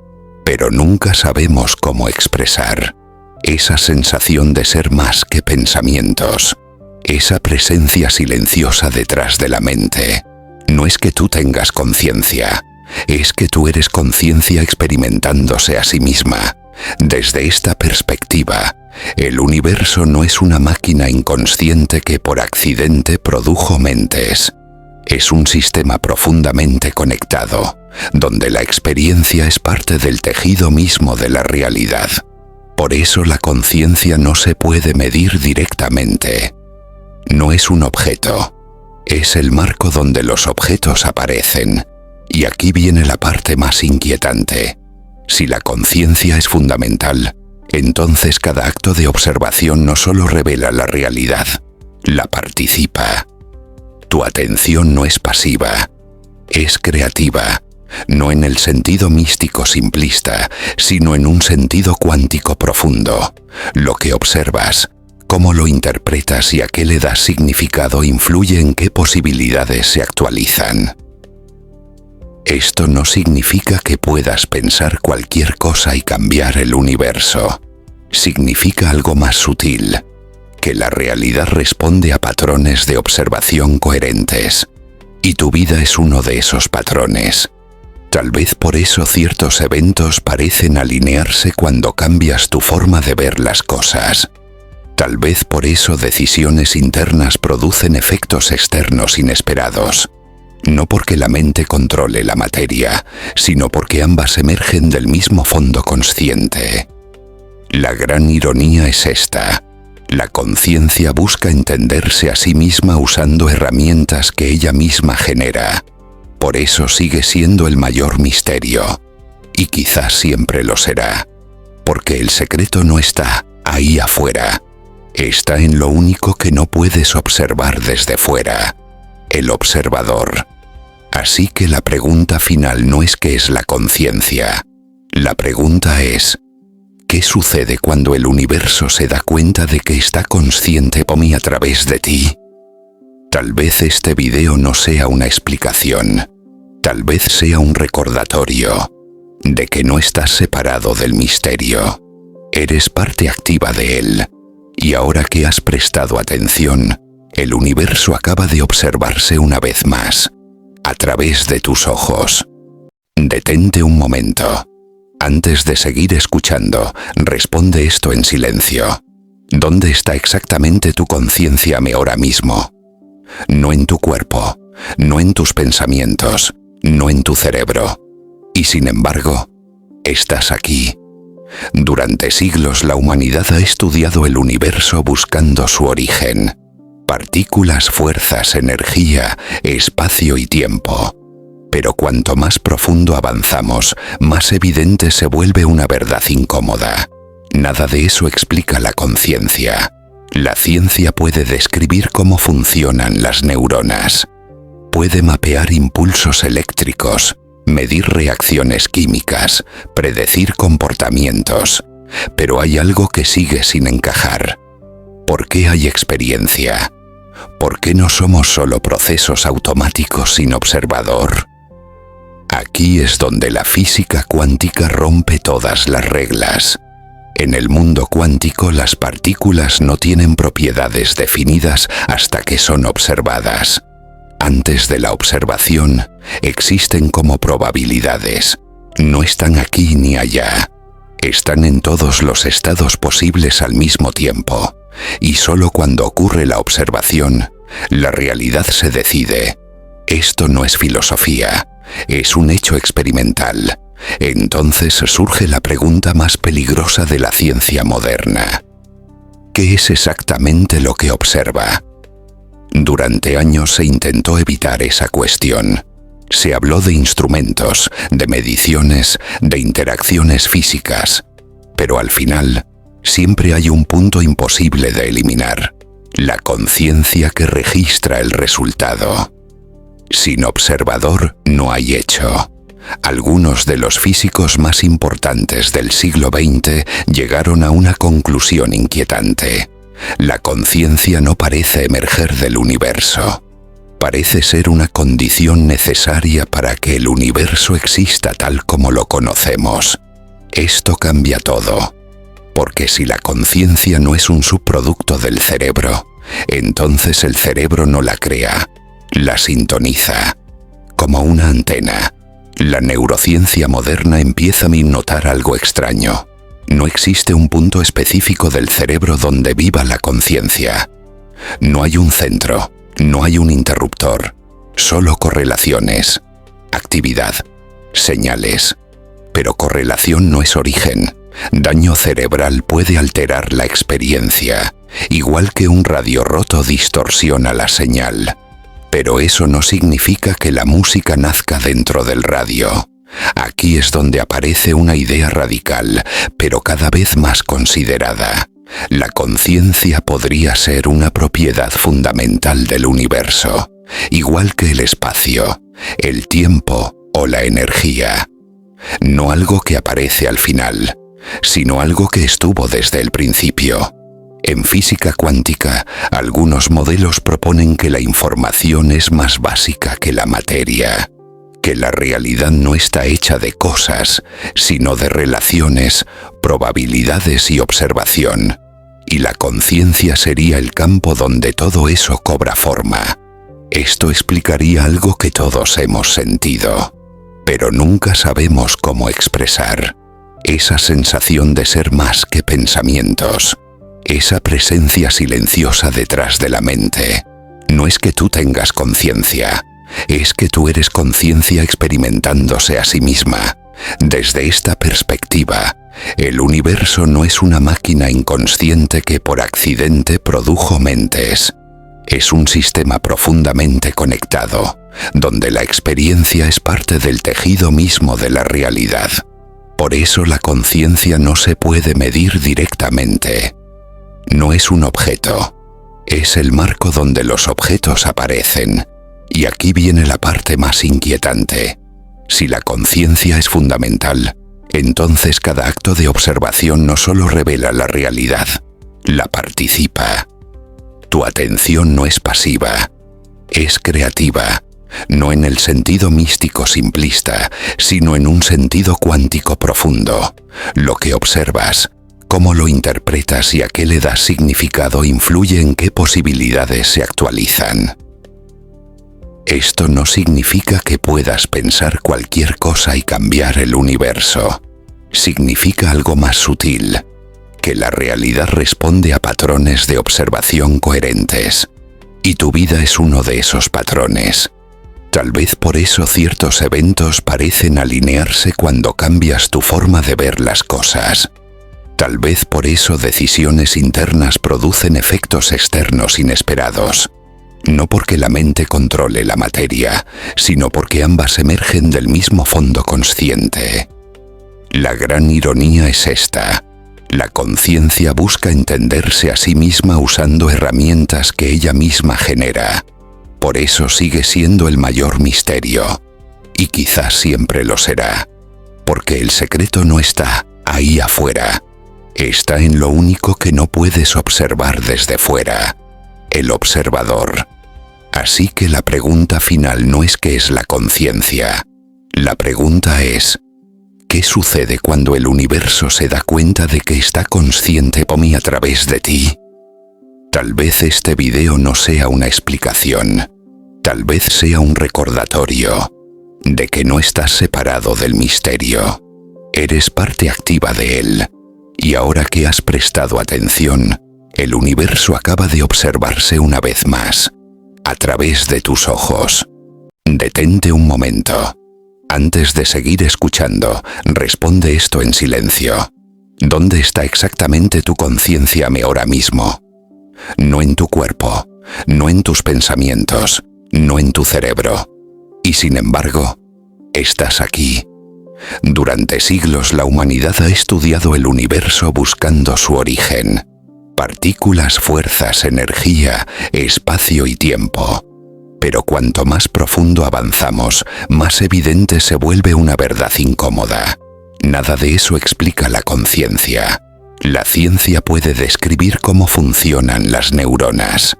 pero nunca sabemos cómo expresar. Esa sensación de ser más que pensamientos. Esa presencia silenciosa detrás de la mente. No es que tú tengas conciencia, es que tú eres conciencia experimentándose a sí misma. Desde esta perspectiva, el universo no es una máquina inconsciente que por accidente produjo mentes. Es un sistema profundamente conectado, donde la experiencia es parte del tejido mismo de la realidad. Por eso la conciencia no se puede medir directamente. No es un objeto, es el marco donde los objetos aparecen. Y aquí viene la parte más inquietante. Si la conciencia es fundamental, entonces cada acto de observación no solo revela la realidad, la participa. Tu atención no es pasiva, es creativa, no en el sentido místico simplista, sino en un sentido cuántico profundo. Lo que observas, cómo lo interpretas y a qué le das significado influye en qué posibilidades se actualizan. Esto no significa que puedas pensar cualquier cosa y cambiar el universo. Significa algo más sutil, que la realidad responde a patrones de observación coherentes. Y tu vida es uno de esos patrones. Tal vez por eso ciertos eventos parecen alinearse cuando cambias tu forma de ver las cosas. Tal vez por eso decisiones internas producen efectos externos inesperados. No porque la mente controle la materia, sino porque ambas emergen del mismo fondo consciente. La gran ironía es esta. La conciencia busca entenderse a sí misma usando herramientas que ella misma genera. Por eso sigue siendo el mayor misterio. Y quizás siempre lo será. Porque el secreto no está ahí afuera. Está en lo único que no puedes observar desde fuera. El observador. Así que la pregunta final no es qué es la conciencia. La pregunta es, ¿qué sucede cuando el universo se da cuenta de que está consciente por mí a través de ti? Tal vez este video no sea una explicación, tal vez sea un recordatorio de que no estás separado del misterio. Eres parte activa de él, y ahora que has prestado atención, el universo acaba de observarse una vez más, a través de tus ojos. Detente un momento. Antes de seguir escuchando, responde esto en silencio. ¿Dónde está exactamente tu conciencia ahora mismo? No en tu cuerpo, no en tus pensamientos, no en tu cerebro. Y sin embargo, estás aquí. Durante siglos la humanidad ha estudiado el universo buscando su origen. Partículas, fuerzas, energía, espacio y tiempo. Pero cuanto más profundo avanzamos, más evidente se vuelve una verdad incómoda. Nada de eso explica la conciencia. La ciencia puede describir cómo funcionan las neuronas. Puede mapear impulsos eléctricos, medir reacciones químicas, predecir comportamientos. Pero hay algo que sigue sin encajar. ¿Por qué hay experiencia? ¿Por qué no somos solo procesos automáticos sin observador? Aquí es donde la física cuántica rompe todas las reglas. En el mundo cuántico las partículas no tienen propiedades definidas hasta que son observadas. Antes de la observación, existen como probabilidades. No están aquí ni allá. Están en todos los estados posibles al mismo tiempo. Y solo cuando ocurre la observación, la realidad se decide. Esto no es filosofía, es un hecho experimental. Entonces surge la pregunta más peligrosa de la ciencia moderna. ¿Qué es exactamente lo que observa? Durante años se intentó evitar esa cuestión. Se habló de instrumentos, de mediciones, de interacciones físicas. Pero al final, siempre hay un punto imposible de eliminar: la conciencia que registra el resultado. Sin observador no hay hecho. Algunos de los físicos más importantes del siglo XX llegaron a una conclusión inquietante. La conciencia no parece emerger del universo. Parece ser una condición necesaria para que el universo exista tal como lo conocemos. Esto cambia todo. Porque si la conciencia no es un subproducto del cerebro, entonces el cerebro no la crea, la sintoniza. Como una antena, la neurociencia moderna empieza a notar algo extraño. No existe un punto específico del cerebro donde viva la conciencia. No hay un centro, no hay un interruptor, solo correlaciones, actividad, señales. Pero correlación no es origen. Daño cerebral puede alterar la experiencia, igual que un radio roto distorsiona la señal. Pero eso no significa que la música nazca dentro del radio. Aquí es donde aparece una idea radical, pero cada vez más considerada. La conciencia podría ser una propiedad fundamental del universo, igual que el espacio, el tiempo o la energía. No algo que aparece al final, sino algo que estuvo desde el principio. En física cuántica, algunos modelos proponen que la información es más básica que la materia, que la realidad no está hecha de cosas, sino de relaciones, probabilidades y observación, y la conciencia sería el campo donde todo eso cobra forma. Esto explicaría algo que todos hemos sentido, pero nunca sabemos cómo expresar. Esa sensación de ser más que pensamientos, esa presencia silenciosa detrás de la mente. No es que tú tengas conciencia, es que tú eres conciencia experimentándose a sí misma. Desde esta perspectiva, el universo no es una máquina inconsciente que por accidente produjo mentes. Es un sistema profundamente conectado, donde la experiencia es parte del tejido mismo de la realidad. Por eso la conciencia no se puede medir directamente. No es un objeto, es el marco donde los objetos aparecen. Y aquí viene la parte más inquietante. Si la conciencia es fundamental, Entonces cada acto de observación no solo revela la realidad, la participa. Tu atención no es pasiva, es creativa, no en el sentido místico simplista, sino en un sentido cuántico profundo. Lo que observas, cómo lo interpretas y a qué le das significado influye en qué posibilidades se actualizan. Esto no significa que puedas pensar cualquier cosa y cambiar el universo. Significa algo más sutil, que la realidad responde a patrones de observación coherentes. Y tu vida es uno de esos patrones. Tal vez por eso ciertos eventos parecen alinearse cuando cambias tu forma de ver las cosas. Tal vez por eso decisiones internas producen efectos externos inesperados. No porque la mente controle la materia, sino porque ambas emergen del mismo fondo consciente. La gran ironía es esta. La conciencia busca entenderse a sí misma usando herramientas que ella misma genera. Por eso sigue siendo el mayor misterio. Y quizás siempre lo será. Porque el secreto no está ahí afuera. Está en lo único que no puedes observar desde fuera. El observador. Así que la pregunta final no es ¿qué es la conciencia? La pregunta es ¿qué sucede cuando el universo se da cuenta de que está consciente por mí a través de ti? Tal vez este video no sea una explicación. Tal vez sea un recordatorio de que no estás separado del misterio. Eres parte activa de él. Y ahora que has prestado atención, el universo acaba de observarse una vez más, a través de tus ojos. Detente un momento. Antes de seguir escuchando, responde esto en silencio. ¿Dónde está exactamente tu conciencia ahora mismo? No en tu cuerpo, no en tus pensamientos, no en tu cerebro. Y sin embargo, estás aquí. Durante siglos la humanidad ha estudiado el universo buscando su origen. Partículas, fuerzas, energía, espacio y tiempo. Pero cuanto más profundo avanzamos, más evidente se vuelve una verdad incómoda. Nada de eso explica la conciencia. La ciencia puede describir cómo funcionan las neuronas.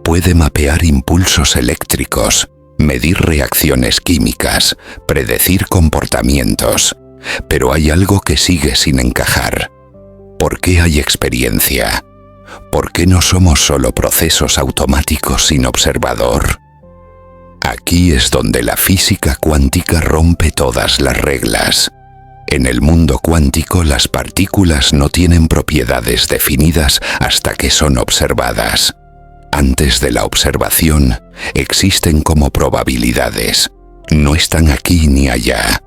Puede mapear impulsos eléctricos, medir reacciones químicas, predecir comportamientos. Pero hay algo que sigue sin encajar. ¿Por qué hay experiencia? ¿Por qué no somos solo procesos automáticos sin observador? Aquí es donde la física cuántica rompe todas las reglas. En el mundo cuántico las partículas no tienen propiedades definidas hasta que son observadas. Antes de la observación, existen como probabilidades. No están aquí ni allá.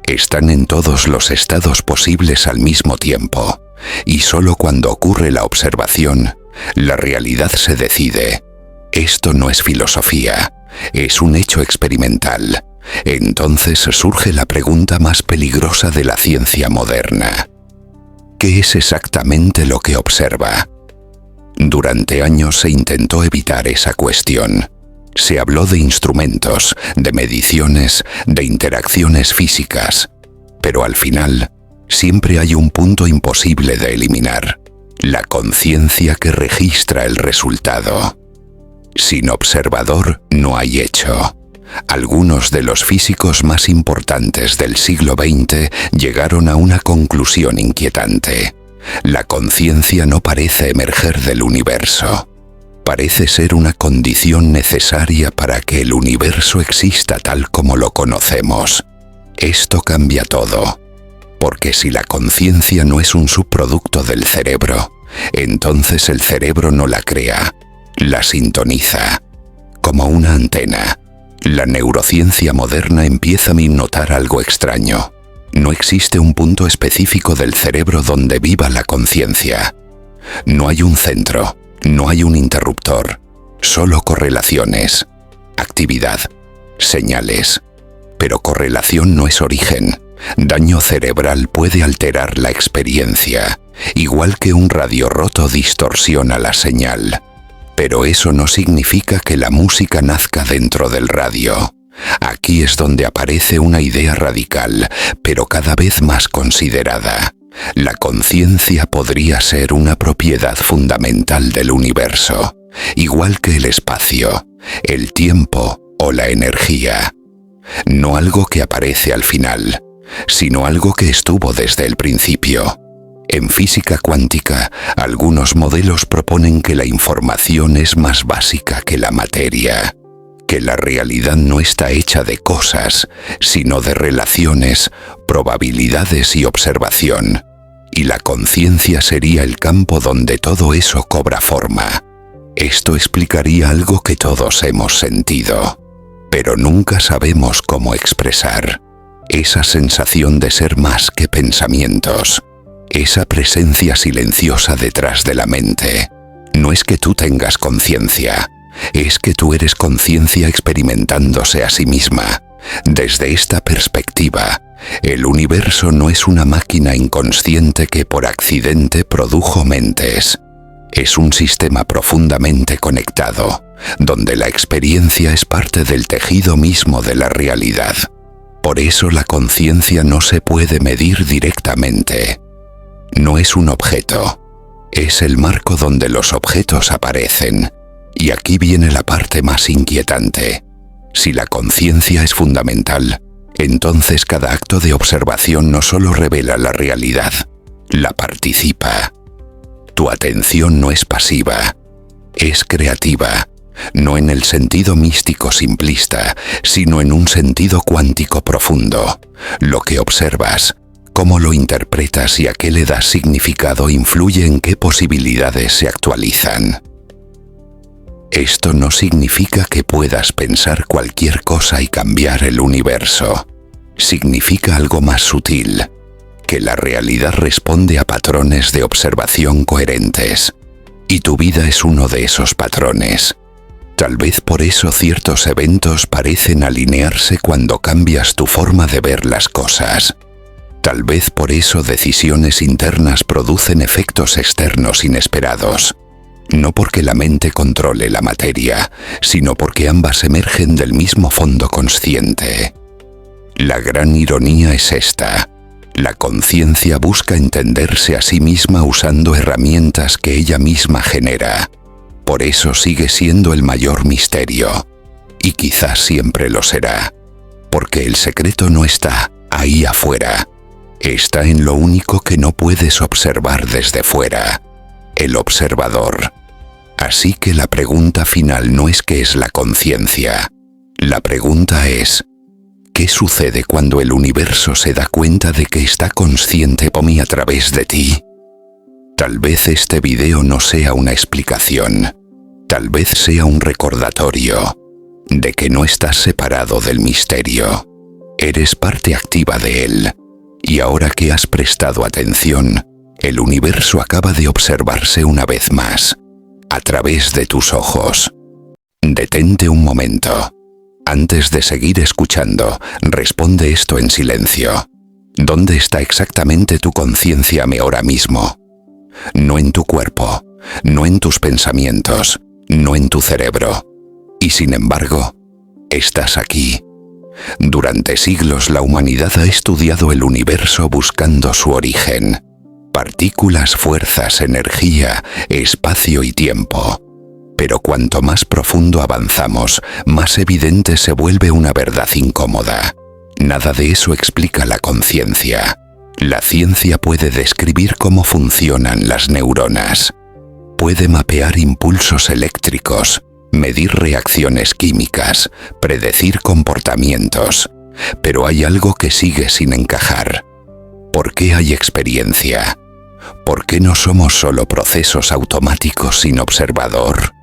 Están en todos los estados posibles al mismo tiempo. Y solo cuando ocurre la observación, la realidad se decide. Esto no es filosofía, es un hecho experimental. Entonces surge la pregunta más peligrosa de la ciencia moderna. ¿Qué es exactamente lo que observa? Durante años se intentó evitar esa cuestión. Se habló de instrumentos, de mediciones, de interacciones físicas. Pero al final, siempre hay un punto imposible de eliminar: la conciencia que registra el resultado. Sin observador no hay hecho. Algunos de los físicos más importantes del siglo XX llegaron a una conclusión inquietante. La conciencia no parece emerger del universo. Parece ser una condición necesaria para que el universo exista tal como lo conocemos. Esto cambia todo. Porque si la conciencia no es un subproducto del cerebro, entonces el cerebro no la crea, la sintoniza. Como una antena, la neurociencia moderna empieza a notar algo extraño. No existe un punto específico del cerebro donde viva la conciencia. No hay un centro, no hay un interruptor, solo correlaciones, actividad, señales. Pero correlación no es origen. Daño cerebral puede alterar la experiencia, igual que un radio roto distorsiona la señal. Pero eso no significa que la música nazca dentro del radio. Aquí es donde aparece una idea radical, pero cada vez más considerada. La conciencia podría ser una propiedad fundamental del universo, igual que el espacio, el tiempo o la energía. No algo que aparece al final, sino algo que estuvo desde el principio. En física cuántica, algunos modelos proponen que la información es más básica que la materia, que la realidad no está hecha de cosas, sino de relaciones, probabilidades y observación, y la conciencia sería el campo donde todo eso cobra forma. Esto explicaría algo que todos hemos sentido, pero nunca sabemos cómo expresar. Esa sensación de ser más que pensamientos, esa presencia silenciosa detrás de la mente. No es que tú tengas conciencia, es que tú eres conciencia experimentándose a sí misma. Desde esta perspectiva, el universo no es una máquina inconsciente que por accidente produjo mentes. Es un sistema profundamente conectado, donde la experiencia es parte del tejido mismo de la realidad. Por eso la conciencia no se puede medir directamente. No es un objeto, es el marco donde los objetos aparecen. Y aquí viene la parte más inquietante. Si la conciencia es fundamental, entonces cada acto de observación no solo revela la realidad, la participa. Tu atención no es pasiva, es creativa, no en el sentido místico simplista, sino en un sentido cuántico profundo. Lo que observas, cómo lo interpretas y a qué le das significado influye en qué posibilidades se actualizan. Esto no significa que puedas pensar cualquier cosa y cambiar el universo. Significa algo más sutil, que la realidad responde a patrones de observación coherentes, y tu vida es uno de esos patrones. Tal vez por eso ciertos eventos parecen alinearse cuando cambias tu forma de ver las cosas. Tal vez por eso decisiones internas producen efectos externos inesperados. No porque la mente controle la materia, sino porque ambas emergen del mismo fondo consciente. La gran ironía es esta. La conciencia busca entenderse a sí misma usando herramientas que ella misma genera. Por eso sigue siendo el mayor misterio. Y quizás siempre lo será. Porque el secreto no está ahí afuera. Está en lo único que no puedes observar desde fuera. El observador. Así que la pregunta final no es qué es la conciencia. La pregunta es, ¿qué sucede cuando el universo se da cuenta de que está consciente por mí a través de ti? Tal vez este video no sea una explicación. Tal vez sea un recordatorio de que no estás separado del misterio. Eres parte activa de él. Y ahora que has prestado atención, el universo acaba de observarse una vez más, a través de tus ojos. Detente un momento. Antes de seguir escuchando, responde esto en silencio. ¿Dónde está exactamente tu conciencia ahora mismo? No en tu cuerpo, no en tus pensamientos, no en tu cerebro. Y sin embargo, estás aquí. Durante siglos la humanidad ha estudiado el universo buscando su origen. Partículas, fuerzas, energía, espacio y tiempo. Pero cuanto más profundo avanzamos, más evidente se vuelve una verdad incómoda. Nada de eso explica la conciencia. La ciencia puede describir cómo funcionan las neuronas. Puede mapear impulsos eléctricos, medir reacciones químicas, predecir comportamientos. Pero hay algo que sigue sin encajar. ¿Por qué hay experiencia? ¿Por qué no somos solo procesos automáticos sin observador?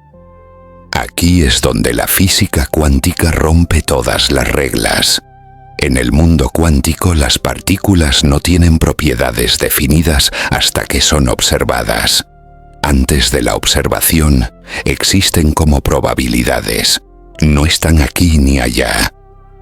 Aquí es donde la física cuántica rompe todas las reglas. En el mundo cuántico las partículas no tienen propiedades definidas hasta que son observadas. Antes de la observación, existen como probabilidades. No están aquí ni allá.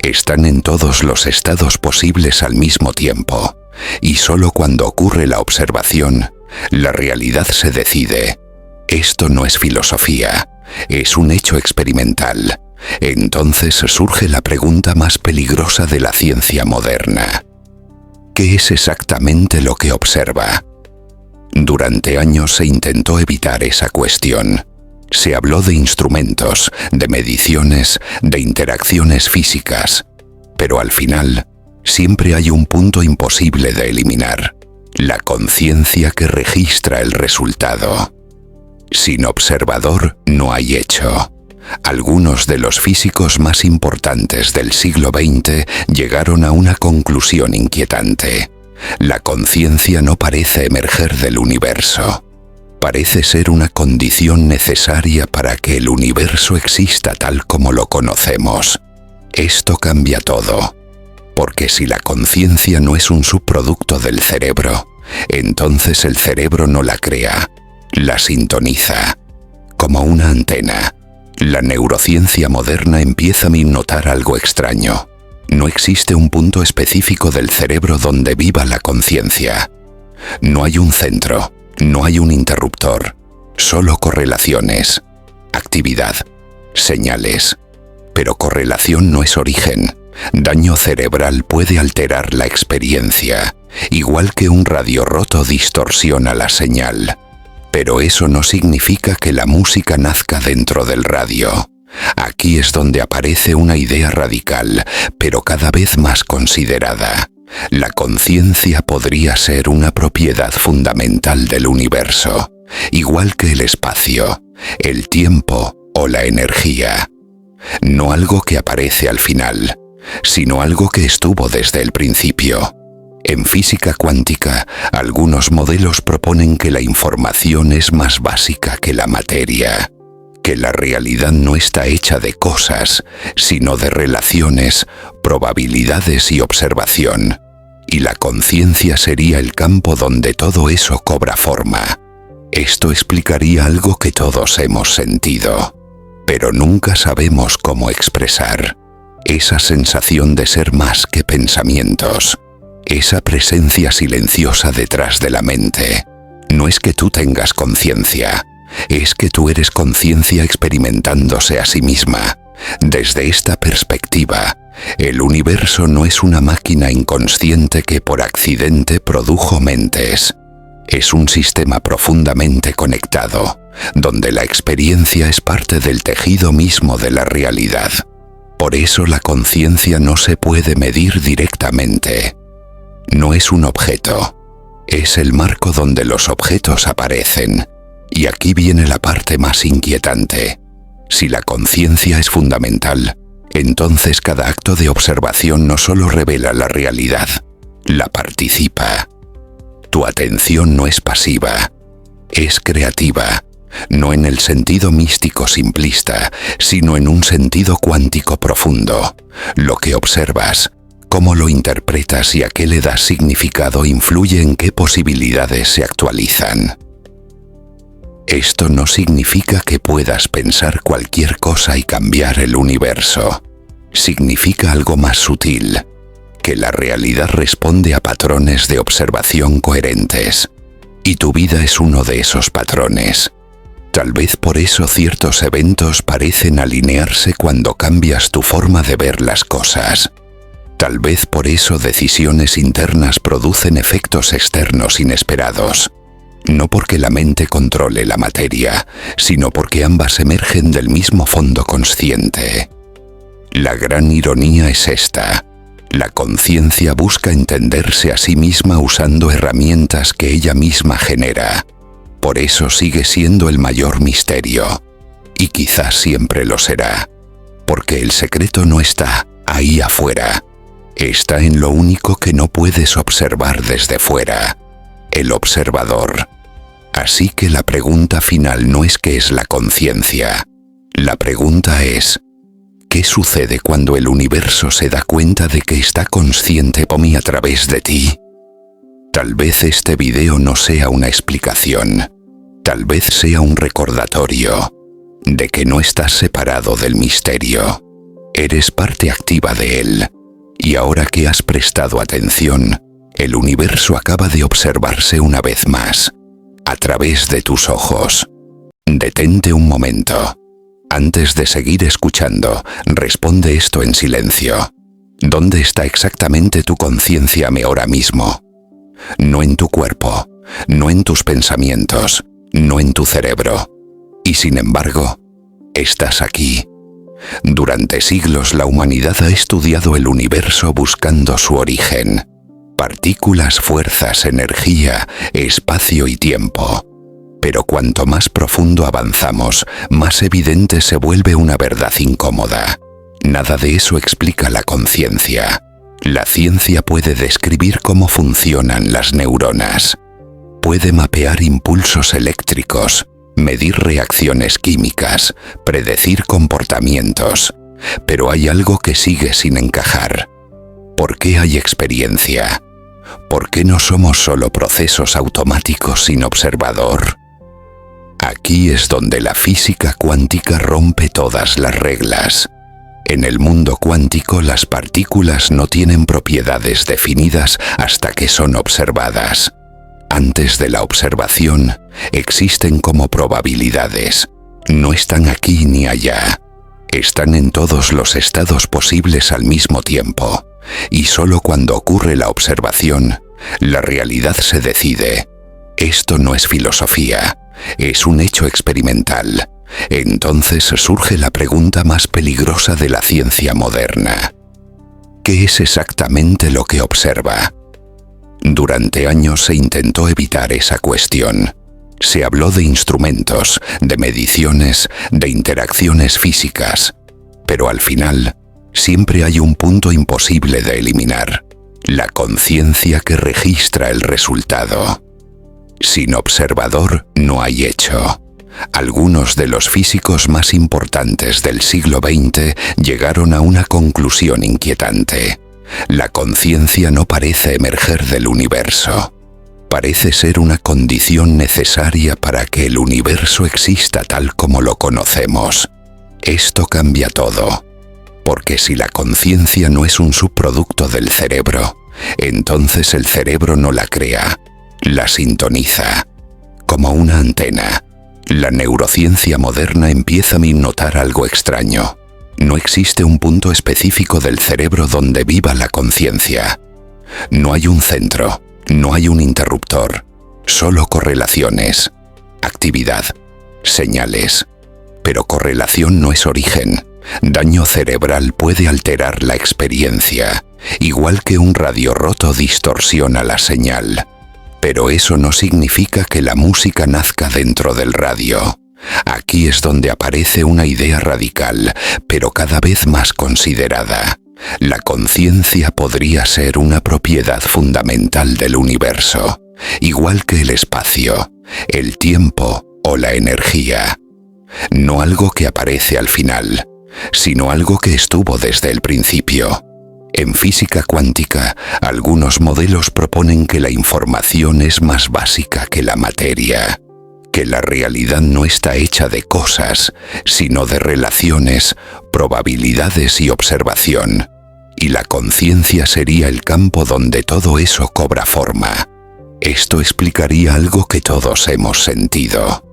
Están en todos los estados posibles al mismo tiempo. Y solo cuando ocurre la observación, la realidad se decide. Esto no es filosofía, es un hecho experimental. entonces surge la pregunta más peligrosa de la ciencia moderna. ¿Qué es exactamente lo que observa? Durante años se intentó evitar esa cuestión. Se habló de instrumentos, de mediciones, de interacciones físicas, pero al final siempre hay un punto imposible de eliminar: la conciencia que registra el resultado. Sin observador no hay hecho. Algunos de los físicos más importantes del siglo XX llegaron a una conclusión inquietante. La conciencia no parece emerger del universo. Parece ser una condición necesaria para que el universo exista tal como lo conocemos. Esto cambia todo, porque si la conciencia no es un subproducto del cerebro, entonces el cerebro no la crea, la sintoniza, como una antena. La neurociencia moderna empieza a notar algo extraño. No existe un punto específico del cerebro donde viva la conciencia. No hay un centro, no hay un interruptor, solo correlaciones, actividad, señales. Pero correlación no es origen. Daño cerebral puede alterar la experiencia, igual que un radio roto distorsiona la señal. Pero eso no significa que la música nazca dentro del radio. Aquí es donde aparece una idea radical, pero cada vez más considerada. La conciencia podría ser una propiedad fundamental del universo, igual que el espacio, el tiempo o la energía. No algo que aparece al final, sino algo que estuvo desde el principio. En física cuántica, algunos modelos proponen que la información es más básica que la materia, que la realidad no está hecha de cosas, sino de relaciones, probabilidades y observación, y la conciencia sería el campo donde todo eso cobra forma. Esto explicaría algo que todos hemos sentido, pero nunca sabemos cómo expresar: esa sensación de ser más que pensamientos, esa presencia silenciosa detrás de la mente. No es que tú tengas conciencia, es que tú eres conciencia experimentándose a sí misma. Desde esta perspectiva, el universo no es una máquina inconsciente que por accidente produjo mentes. Es un sistema profundamente conectado, donde la experiencia es parte del tejido mismo de la realidad. Por eso la conciencia no se puede medir directamente. No es un objeto, es el marco donde los objetos aparecen. Y aquí viene la parte más inquietante. Si la conciencia es fundamental, entonces cada acto de observación no solo revela la realidad, la participa. Tu atención no es pasiva, es creativa, no en el sentido místico simplista, sino en un sentido cuántico profundo. Lo que observas, cómo lo interpretas y a qué le das significado influye en qué posibilidades se actualizan. Esto no significa que puedas pensar cualquier cosa y cambiar el universo. Significa algo más sutil, que la realidad responde a patrones de observación coherentes. Y tu vida es uno de esos patrones. Tal vez por eso ciertos eventos parecen alinearse cuando cambias tu forma de ver las cosas. Tal vez por eso decisiones internas producen efectos externos inesperados. No porque la mente controle la materia, sino porque ambas emergen del mismo fondo consciente. La gran ironía es esta: la conciencia busca entenderse a sí misma usando herramientas que ella misma genera. Por eso sigue siendo el mayor misterio, y quizás siempre lo será, porque el secreto no está ahí afuera, está en lo único que no puedes observar desde fuera: el observador. Así que la pregunta final no es ¿qué es la conciencia? La pregunta es: ¿qué sucede cuando el universo se da cuenta de que está consciente por mí a través de ti? Tal vez este video no sea una explicación, tal vez sea un recordatorio de que no estás separado del misterio, eres parte activa de él, y ahora que has prestado atención, el universo acaba de observarse una vez más, a través de tus ojos. Detente un momento. Antes de seguir escuchando, responde esto en silencio. ¿Dónde está exactamente tu conciencia ahora mismo? No en tu cuerpo, no en tus pensamientos, no en tu cerebro. Y sin embargo, estás aquí. Durante siglos la humanidad ha estudiado el universo buscando su origen. Partículas, fuerzas, energía, espacio y tiempo. Pero cuanto más profundo avanzamos, más evidente se vuelve una verdad incómoda. Nada de eso explica la conciencia. La ciencia puede describir cómo funcionan las neuronas. Puede mapear impulsos eléctricos, medir reacciones químicas, predecir comportamientos. Pero hay algo que sigue sin encajar. ¿Por qué hay experiencia? ¿Por qué no somos solo procesos automáticos sin observador? Aquí es donde la física cuántica rompe todas las reglas. En el mundo cuántico las partículas no tienen propiedades definidas hasta que son observadas. Antes de la observación, existen como probabilidades. No están aquí ni allá. Están en todos los estados posibles al mismo tiempo. Y solo cuando ocurre la observación, la realidad se decide. Esto no es filosofía. Es un hecho experimental. Entonces surge la pregunta más peligrosa de la ciencia moderna. ¿Qué es exactamente lo que observa? Durante años se intentó evitar esa cuestión. Se habló de instrumentos, de mediciones, de interacciones físicas. Pero al final, siempre hay un punto imposible de eliminar: la conciencia que registra el resultado. Sin observador no hay hecho. Algunos de los físicos más importantes del siglo XX llegaron a una conclusión inquietante. La conciencia no parece emerger del universo. Parece ser una condición necesaria para que el universo exista tal como lo conocemos. Esto cambia todo. Porque si la conciencia no es un subproducto del cerebro, entonces el cerebro no la crea. La sintoniza, como una antena. La neurociencia moderna empieza a notar algo extraño. No existe un punto específico del cerebro donde viva la conciencia. No hay un centro, no hay un interruptor, solo correlaciones, actividad, señales. Pero correlación no es origen. Daño cerebral puede alterar la experiencia, igual que un radio roto distorsiona la señal. Pero eso no significa que la música nazca dentro del radio. Aquí es donde aparece una idea radical, pero cada vez más considerada. La conciencia podría ser una propiedad fundamental del universo, igual que el espacio, el tiempo o la energía. No algo que aparece al final, sino algo que estuvo desde el principio. En física cuántica, algunos modelos proponen que la información es más básica que la materia, que la realidad no está hecha de cosas, sino de relaciones, probabilidades y observación. Y la conciencia sería el campo donde todo eso cobra forma. Esto explicaría algo que todos hemos sentido,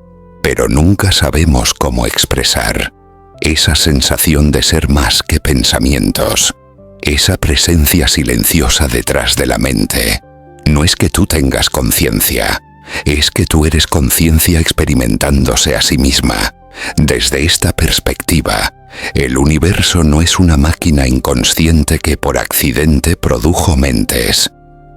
pero nunca sabemos cómo expresar. Esa sensación de ser más que pensamientos. Esa presencia silenciosa detrás de la mente. No es que tú tengas conciencia, es que tú eres conciencia experimentándose a sí misma. Desde esta perspectiva, el universo no es una máquina inconsciente que por accidente produjo mentes.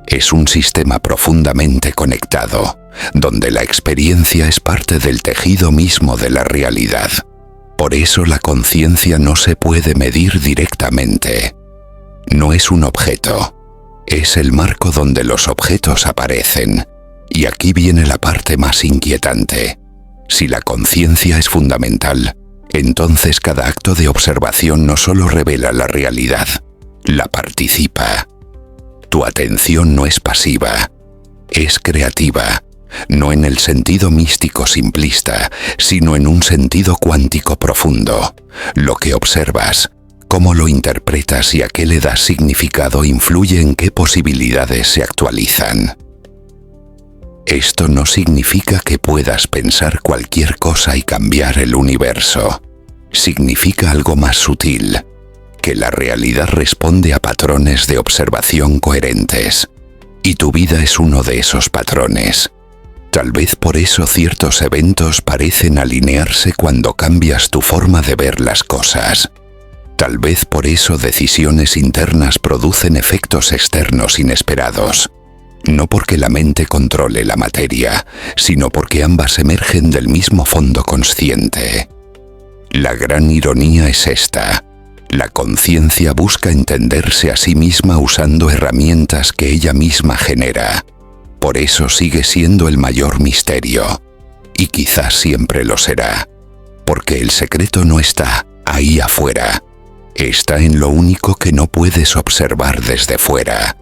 Es un sistema profundamente conectado, donde la experiencia es parte del tejido mismo de la realidad. Por eso la conciencia no se puede medir directamente. No es un objeto, es el marco donde los objetos aparecen. Y aquí viene la parte más inquietante. Si la conciencia es fundamental, entonces cada acto de observación no solo revela la realidad, la participa. Tu atención no es pasiva, es creativa, no en el sentido místico simplista, sino en un sentido cuántico profundo. Lo que observas, cómo lo interpretas y a qué le das significado influye en qué posibilidades se actualizan. Esto no significa que puedas pensar cualquier cosa y cambiar el universo. significa algo más sutil, que la realidad responde a patrones de observación coherentes, y tu vida es uno de esos patrones. Tal vez por eso ciertos eventos parecen alinearse cuando cambias tu forma de ver las cosas. Tal vez por eso decisiones internas producen efectos externos inesperados. No porque la mente controle la materia, sino porque ambas emergen del mismo fondo consciente. La gran ironía es esta. La conciencia busca entenderse a sí misma usando herramientas que ella misma genera. Por eso sigue siendo el mayor misterio. Y quizás siempre lo será. Porque el secreto no está ahí afuera. Está en lo único que no puedes observar desde fuera.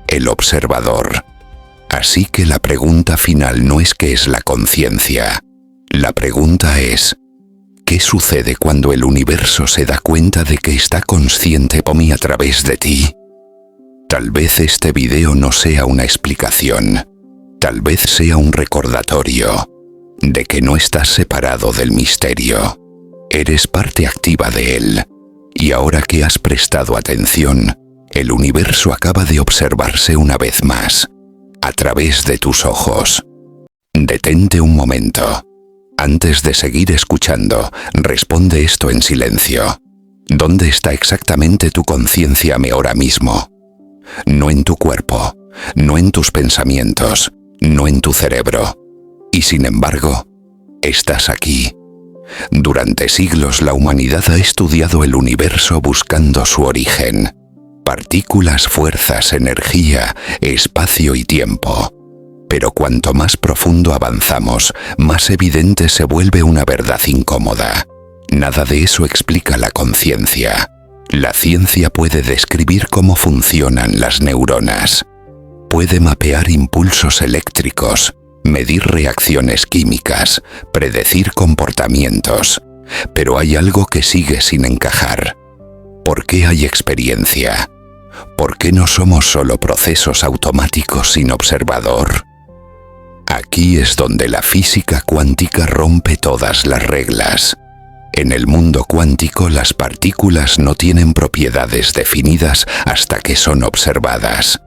El observador. Así que la pregunta final no es ¿qué es la conciencia? La pregunta es ¿qué sucede cuando el universo se da cuenta de que está consciente por mí a través de ti? Tal vez este video no sea una explicación. Tal vez sea un recordatorio de que no estás separado del misterio. Eres parte activa de él. Y ahora que has prestado atención, el universo acaba de observarse una vez más, a través de tus ojos. Detente un momento. Antes de seguir escuchando, responde esto en silencio. ¿Dónde está exactamente tu conciencia ahora mismo? No en tu cuerpo, no en tus pensamientos, no en tu cerebro. Y sin embargo, estás aquí. Durante siglos la humanidad ha estudiado el universo buscando su origen. Partículas, fuerzas, energía, espacio y tiempo. Pero cuanto más profundo avanzamos, más evidente se vuelve una verdad incómoda. Nada de eso explica la conciencia. La ciencia puede describir cómo funcionan las neuronas. Puede mapear impulsos eléctricos, medir reacciones químicas, predecir comportamientos. Pero hay algo que sigue sin encajar. ¿Por qué hay experiencia? ¿Por qué no somos solo procesos automáticos sin observador? Aquí es donde la física cuántica rompe todas las reglas. En el mundo cuántico las partículas no tienen propiedades definidas hasta que son observadas.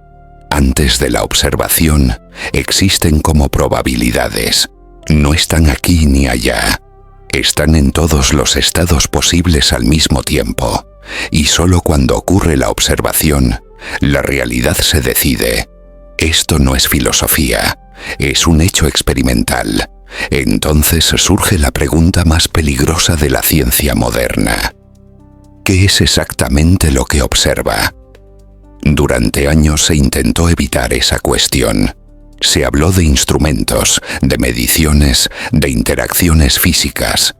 Antes de la observación, existen como probabilidades. No están aquí ni allá. Están en todos los estados posibles al mismo tiempo. Y solo cuando ocurre la observación, la realidad se decide. Esto no es filosofía, es un hecho experimental. Entonces surge la pregunta más peligrosa de la ciencia moderna. ¿Qué es exactamente lo que observa? Durante años se intentó evitar esa cuestión. Se habló de instrumentos, de mediciones, de interacciones físicas.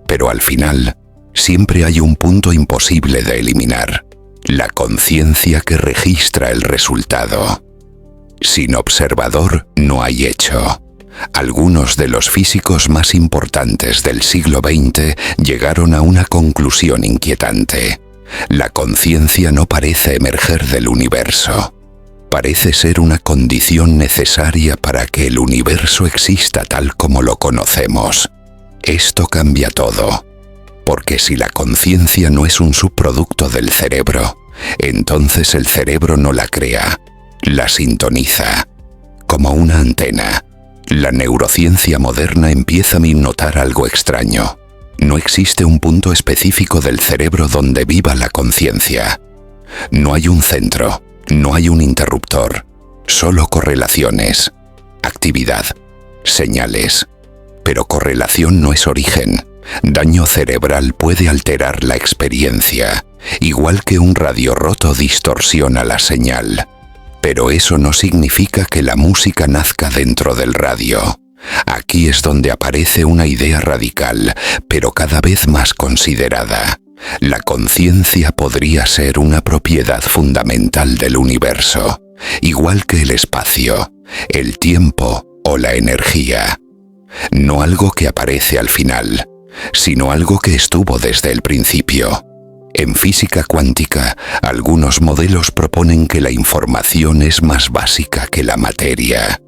Pero al final, siempre hay un punto imposible de eliminar: la conciencia que registra el resultado. Sin observador no hay hecho. Algunos de los físicos más importantes del siglo XX llegaron a una conclusión inquietante. La conciencia no parece emerger del universo. Parece ser una condición necesaria para que el universo exista tal como lo conocemos. Esto cambia todo. Porque si la conciencia no es un subproducto del cerebro, entonces el cerebro no la crea, la sintoniza. Como una antena, la neurociencia moderna empieza a notar algo extraño. No existe un punto específico del cerebro donde viva la conciencia. No hay un centro, no hay un interruptor, solo correlaciones, actividad, señales. Pero correlación no es origen. Daño cerebral puede alterar la experiencia, igual que un radio roto distorsiona la señal. Pero eso no significa que la música nazca dentro del radio. Aquí es donde aparece una idea radical, pero cada vez más considerada. La conciencia podría ser una propiedad fundamental del universo, igual que el espacio, el tiempo o la energía. No algo que aparece al final, sino algo que estuvo desde el principio. En física cuántica, algunos modelos proponen que la información es más básica que la materia,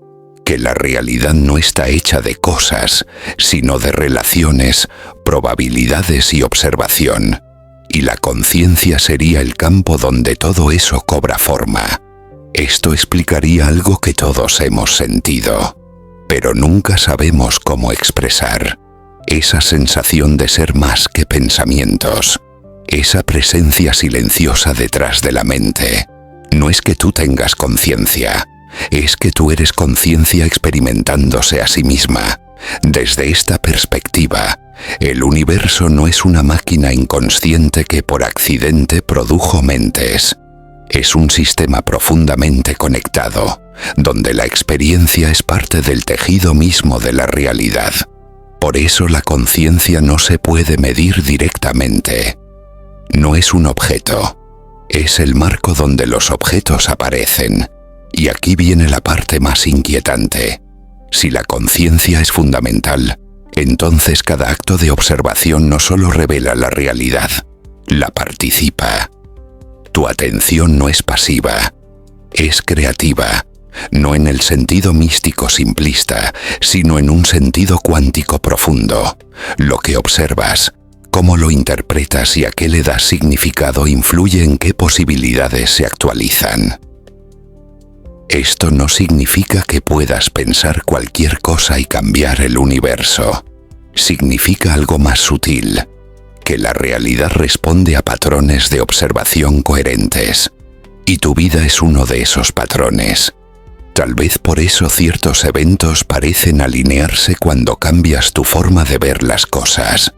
que la realidad no está hecha de cosas, sino de relaciones, probabilidades y observación, y la conciencia sería el campo donde todo eso cobra forma. Esto explicaría algo que todos hemos sentido, pero nunca sabemos cómo expresar. Esa sensación de ser más que pensamientos, esa presencia silenciosa detrás de la mente. No es que tú tengas conciencia, es que tú eres conciencia experimentándose a sí misma. Desde esta perspectiva, el universo no es una máquina inconsciente que por accidente produjo mentes. Es un sistema profundamente conectado, donde la experiencia es parte del tejido mismo de la realidad. Por eso la conciencia no se puede medir directamente. No es un objeto, es el marco donde los objetos aparecen. Y aquí viene la parte más inquietante. Si la conciencia es fundamental, entonces cada acto de observación no solo revela la realidad, la participa. Tu atención no es pasiva, es creativa, no en el sentido místico simplista, sino en un sentido cuántico profundo. Lo que observas, cómo lo interpretas y a qué le das significado influye en qué posibilidades se actualizan. Esto no significa que puedas pensar cualquier cosa y cambiar el universo. Significa algo más sutil, que la realidad responde a patrones de observación coherentes, y tu vida es uno de esos patrones. Tal vez por eso ciertos eventos parecen alinearse cuando cambias tu forma de ver las cosas.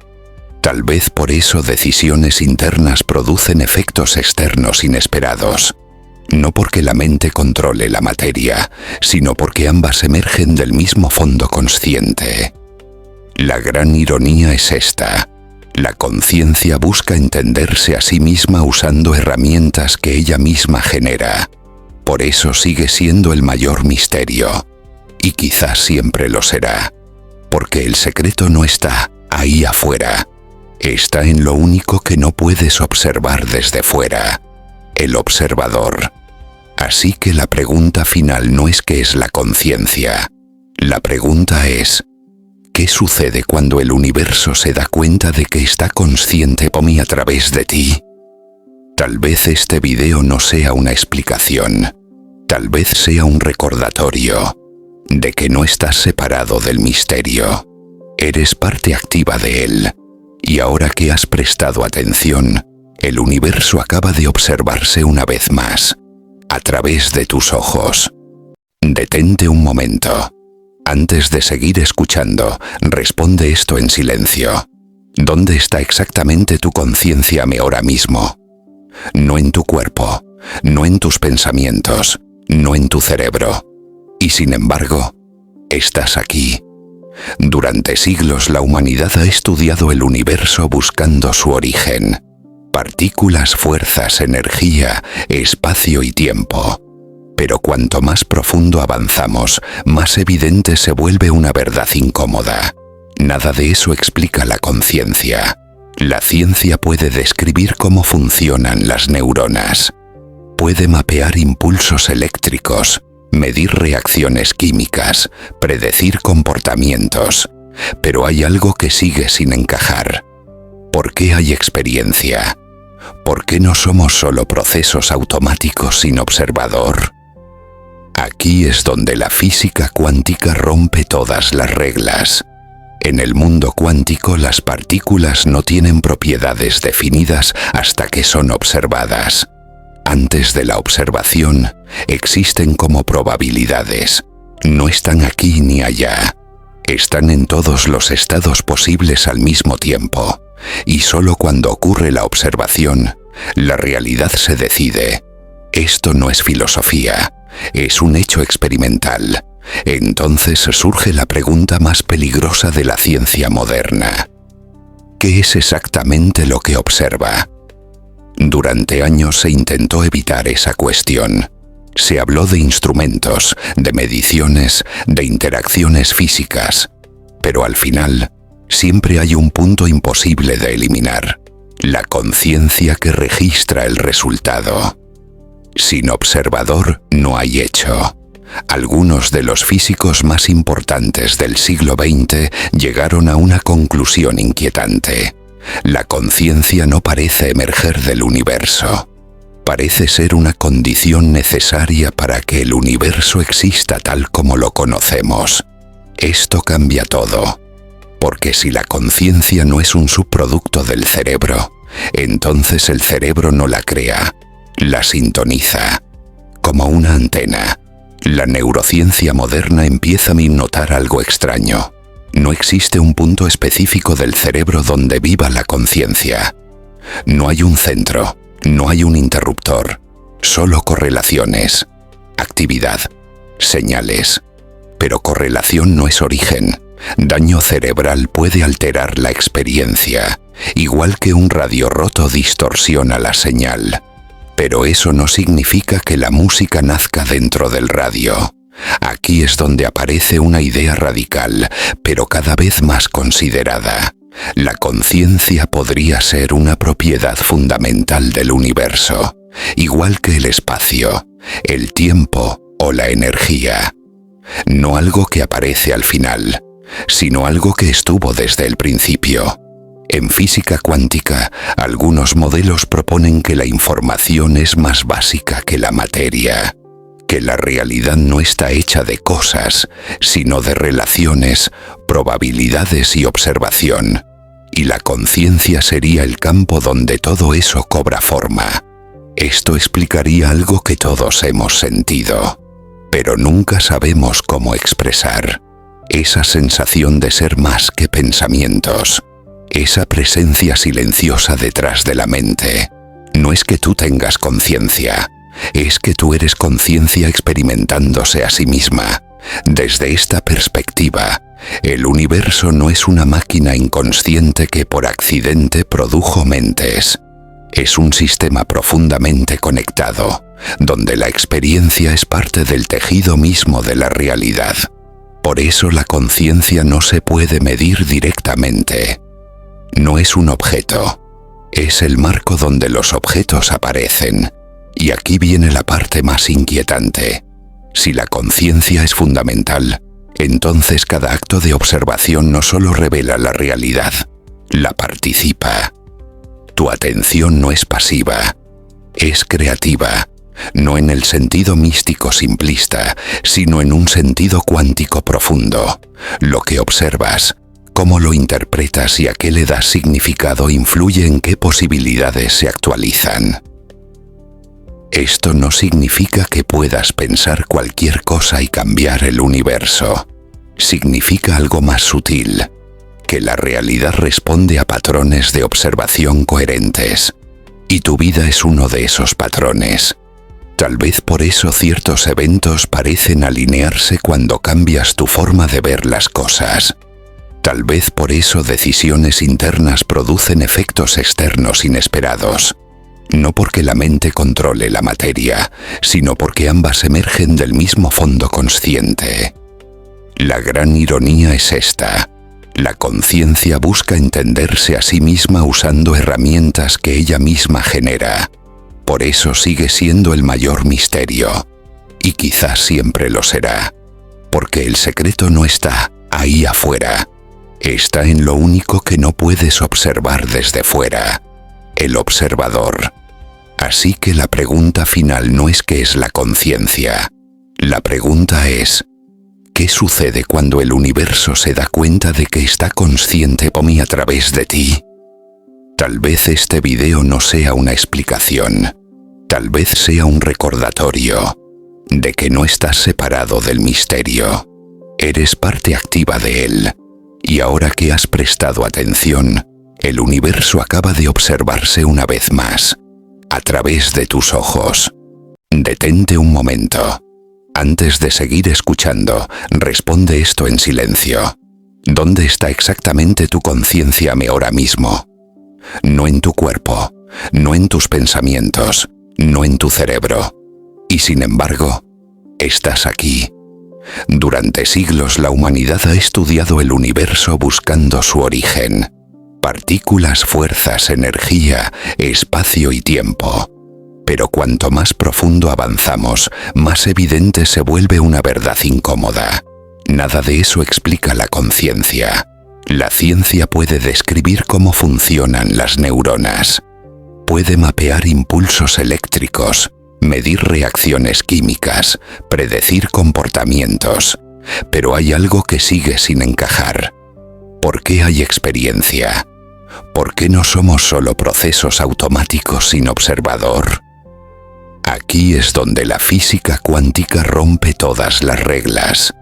Tal vez por eso decisiones internas producen efectos externos inesperados. No porque la mente controle la materia, sino porque ambas emergen del mismo fondo consciente. La gran ironía es esta. La conciencia busca entenderse a sí misma usando herramientas que ella misma genera. Por eso sigue siendo el mayor misterio. Y quizás siempre lo será. Porque el secreto no está ahí afuera. Está en lo único que no puedes observar desde fuera. El observador. Así que la pregunta final no es ¿qué es la conciencia? La pregunta es ¿qué sucede cuando el universo se da cuenta de que está consciente por mí a través de ti? Tal vez este video no sea una explicación. Tal vez sea un recordatorio de que no estás separado del misterio. Eres parte activa de él. Y ahora que has prestado atención, el universo acaba de observarse una vez más, a través de tus ojos. Detente un momento. Antes de seguir escuchando, responde esto en silencio. ¿Dónde está exactamente tu conciencia ahora mismo? No en tu cuerpo, no en tus pensamientos, no en tu cerebro. Y sin embargo, estás aquí. Durante siglos la humanidad ha estudiado el universo buscando su origen. Partículas, fuerzas, energía, espacio y tiempo. Pero cuanto más profundo avanzamos, más evidente se vuelve una verdad incómoda. Nada de eso explica la conciencia. La ciencia puede describir cómo funcionan las neuronas. Puede mapear impulsos eléctricos, medir reacciones químicas, predecir comportamientos. Pero hay algo que sigue sin encajar. ¿Por qué hay experiencia? ¿Por qué no somos solo procesos automáticos sin observador? Aquí es donde la física cuántica rompe todas las reglas. En el mundo cuántico las partículas no tienen propiedades definidas hasta que son observadas. Antes de la observación, existen como probabilidades. No están aquí ni allá. Están en todos los estados posibles al mismo tiempo. Y solo cuando ocurre la observación, la realidad se decide. Esto no es filosofía, es un hecho experimental. Entonces surge la pregunta más peligrosa de la ciencia moderna. ¿Qué es exactamente lo que observa? Durante años se intentó evitar esa cuestión. Se habló de instrumentos, de mediciones, de interacciones físicas. Pero al final, siempre hay un punto imposible de eliminar: la conciencia que registra el resultado. Sin observador no hay hecho. Algunos de los físicos más importantes del siglo XX llegaron a una conclusión inquietante. La conciencia no parece emerger del universo. Parece ser una condición necesaria para que el universo exista tal como lo conocemos. Esto cambia todo. Porque si la conciencia no es un subproducto del cerebro, entonces el cerebro no la crea, la sintoniza. Como una antena, la neurociencia moderna empieza a notar algo extraño. No existe un punto específico del cerebro donde viva la conciencia. No hay un centro, no hay un interruptor, solo correlaciones, actividad, señales. Pero correlación no es origen. Daño cerebral puede alterar la experiencia, igual que un radio roto distorsiona la señal. Pero eso no significa que la música nazca dentro del radio. Aquí es donde aparece una idea radical, pero cada vez más considerada. La conciencia podría ser una propiedad fundamental del universo, igual que el espacio, el tiempo o la energía. No algo que aparece al final, sino algo que estuvo desde el principio. En física cuántica, algunos modelos proponen que la información es más básica que la materia, que la realidad no está hecha de cosas, sino de relaciones, probabilidades y observación, y la conciencia sería el campo donde todo eso cobra forma. Esto explicaría algo que todos hemos sentido, pero nunca sabemos cómo expresar. Esa sensación de ser más que pensamientos, esa presencia silenciosa detrás de la mente. No es que tú tengas conciencia, es que tú eres conciencia experimentándose a sí misma. Desde esta perspectiva, el universo no es una máquina inconsciente que por accidente produjo mentes. Es un sistema profundamente conectado, donde la experiencia es parte del tejido mismo de la realidad. Por eso la conciencia no se puede medir directamente. No es un objeto, es el marco donde los objetos aparecen. Y aquí viene la parte más inquietante. Si la conciencia es fundamental, entonces cada acto de observación no solo revela la realidad, la participa. Tu atención no es pasiva, es creativa, no en el sentido místico simplista, sino en un sentido cuántico profundo. Lo que observas, cómo lo interpretas y a qué le das significado influye en qué posibilidades se actualizan. Esto no significa que puedas pensar cualquier cosa y cambiar el universo. Significa algo más sutil, que la realidad responde a patrones de observación coherentes, y tu vida es uno de esos patrones. Tal vez por eso ciertos eventos parecen alinearse cuando cambias tu forma de ver las cosas. Tal vez por eso decisiones internas producen efectos externos inesperados. No porque la mente controle la materia, sino porque ambas emergen del mismo fondo consciente. La gran ironía es esta. La conciencia busca entenderse a sí misma usando herramientas que ella misma genera. Por eso sigue siendo el mayor misterio. Y quizás siempre lo será. Porque el secreto no está ahí afuera. Está en lo único que no puedes observar desde fuera. El observador. Así que la pregunta final no es qué es la conciencia. La pregunta es, ¿qué sucede cuando el universo se da cuenta de que está consciente por mí a través de ti? Tal vez este video no sea una explicación. Tal vez sea un recordatorio de que no estás separado del misterio. Eres parte activa de él. Y ahora que has prestado atención, el universo acaba de observarse una vez más, a través de tus ojos. Detente un momento. Antes de seguir escuchando, responde esto en silencio. ¿Dónde está exactamente tu conciencia ahora mismo? No en tu cuerpo, no en tus pensamientos, no en tu cerebro. Y sin embargo, estás aquí. Durante siglos la humanidad ha estudiado el universo buscando su origen. Partículas, fuerzas, energía, espacio y tiempo. Pero cuanto más profundo avanzamos, más evidente se vuelve una verdad incómoda. Nada de eso explica la conciencia. La ciencia puede describir cómo funcionan las neuronas. Puede mapear impulsos eléctricos, medir reacciones químicas, predecir comportamientos. Pero hay algo que sigue sin encajar. ¿Por qué hay experiencia? ¿Por qué no somos solo procesos automáticos sin observador? Aquí es donde la física cuántica rompe todas las reglas.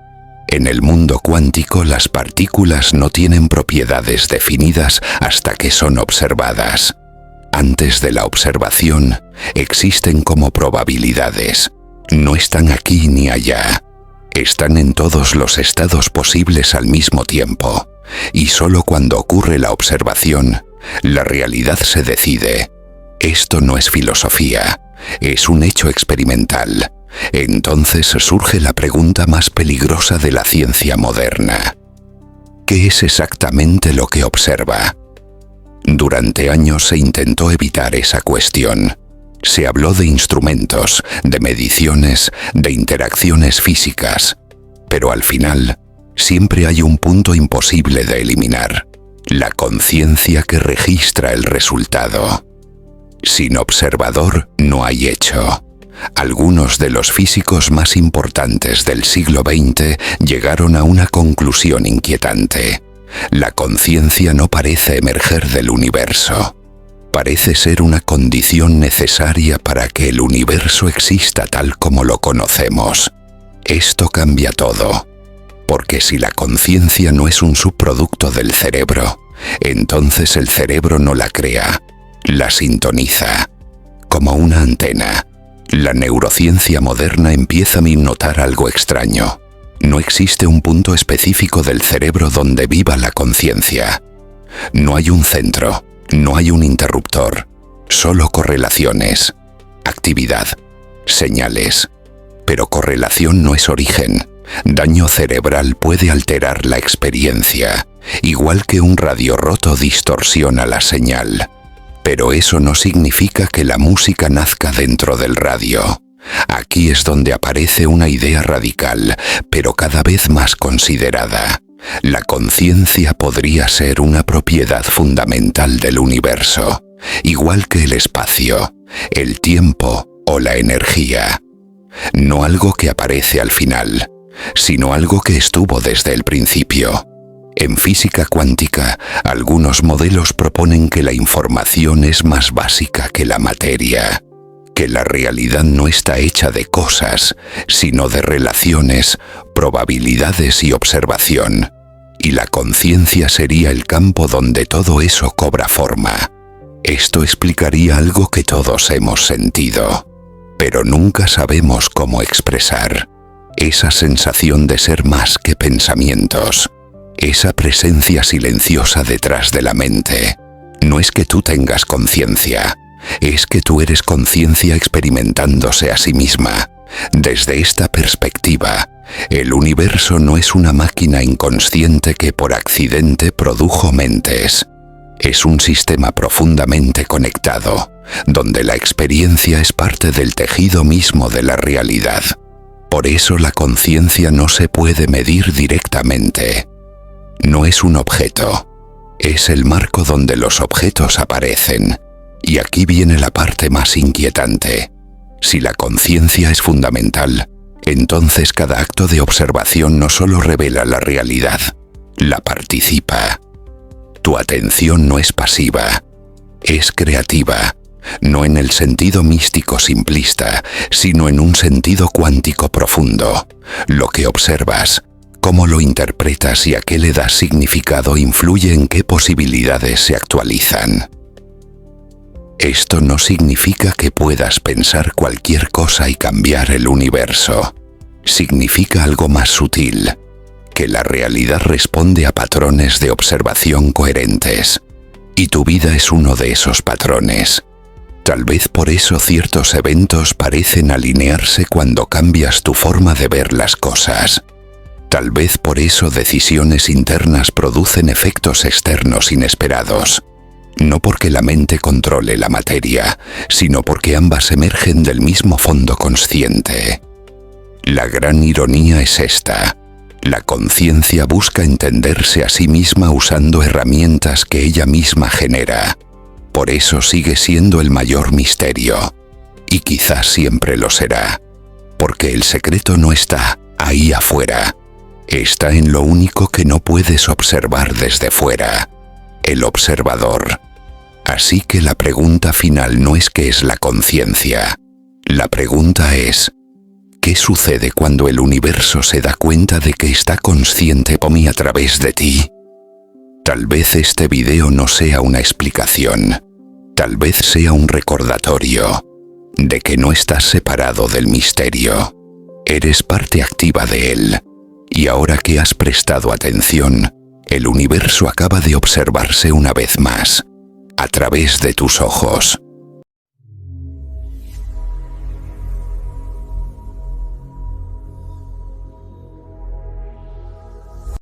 En el mundo cuántico las partículas no tienen propiedades definidas hasta que son observadas. Antes de la observación, existen como probabilidades. No están aquí ni allá. Están en todos los estados posibles al mismo tiempo. Y solo cuando ocurre la observación, la realidad se decide. Esto no es filosofía, es un hecho experimental. Entonces surge la pregunta más peligrosa de la ciencia moderna. ¿Qué es exactamente lo que observa? Durante años se intentó evitar esa cuestión. Se habló de instrumentos, de mediciones, de interacciones físicas. Pero al final, siempre hay un punto imposible de eliminar: la conciencia que registra el resultado. Sin observador no hay hecho. Algunos de los físicos más importantes del siglo XX llegaron a una conclusión inquietante. La conciencia no parece emerger del universo. Parece ser una condición necesaria para que el universo exista tal como lo conocemos. Esto cambia todo. Porque si la conciencia no es un subproducto del cerebro, entonces el cerebro no la crea, la sintoniza. Como una antena, la neurociencia moderna empieza a notar algo extraño. No existe un punto específico del cerebro donde viva la conciencia. No hay un centro, no hay un interruptor, solo correlaciones, actividad, señales. Pero correlación no es origen. Daño cerebral puede alterar la experiencia, igual que un radio roto distorsiona la señal. Pero eso no significa que la música nazca dentro del radio. Aquí es donde aparece una idea radical, pero cada vez más considerada. La conciencia podría ser una propiedad fundamental del universo, igual que el espacio, el tiempo o la energía. No algo que aparece al final, sino algo que estuvo desde el principio. En física cuántica, algunos modelos proponen que la información es más básica que la materia, que la realidad no está hecha de cosas, sino de relaciones, probabilidades y observación. Y la conciencia sería el campo donde todo eso cobra forma. Esto explicaría algo que todos hemos sentido, pero nunca sabemos cómo expresar. Esa sensación de ser más que pensamientos. Esa presencia silenciosa detrás de la mente. No es que tú tengas conciencia, es que tú eres conciencia experimentándose a sí misma. Desde esta perspectiva, el universo no es una máquina inconsciente que por accidente produjo mentes. Es un sistema profundamente conectado, donde la experiencia es parte del tejido mismo de la realidad. Por eso la conciencia no se puede medir directamente. No es un objeto, es el marco donde los objetos aparecen. Y aquí viene la parte más inquietante. Si la conciencia es fundamental, entonces cada acto de observación no solo revela la realidad, la participa. Tu atención no es pasiva, es creativa, no en el sentido místico simplista, sino en un sentido cuántico profundo. Lo que observas, cómo lo interpretas y a qué le das significado influye en qué posibilidades se actualizan. Esto no significa que puedas pensar cualquier cosa y cambiar el universo. Significa algo más sutil, que la realidad responde a patrones de observación coherentes. Y tu vida es uno de esos patrones. Tal vez por eso ciertos eventos parecen alinearse cuando cambias tu forma de ver las cosas. Tal vez por eso decisiones internas producen efectos externos inesperados. no porque la mente controle la materia, sino porque ambas emergen del mismo fondo consciente. La gran ironía es esta: la conciencia busca entenderse a sí misma usando herramientas que ella misma genera. Por eso sigue siendo el mayor misterio, y quizás siempre lo será, porque el secreto no está ahí afuera, está en lo único que no puedes observar desde fuera, el observador. Así que la pregunta final no es ¿qué es la conciencia? La pregunta es: ¿qué sucede cuando el universo se da cuenta de que está consciente por mí a través de ti? Tal vez este video no sea una explicación, tal vez sea un recordatorio de que no estás separado del misterio, eres parte activa de él, y ahora que has prestado atención, el universo acaba de observarse una vez más, a través de tus ojos.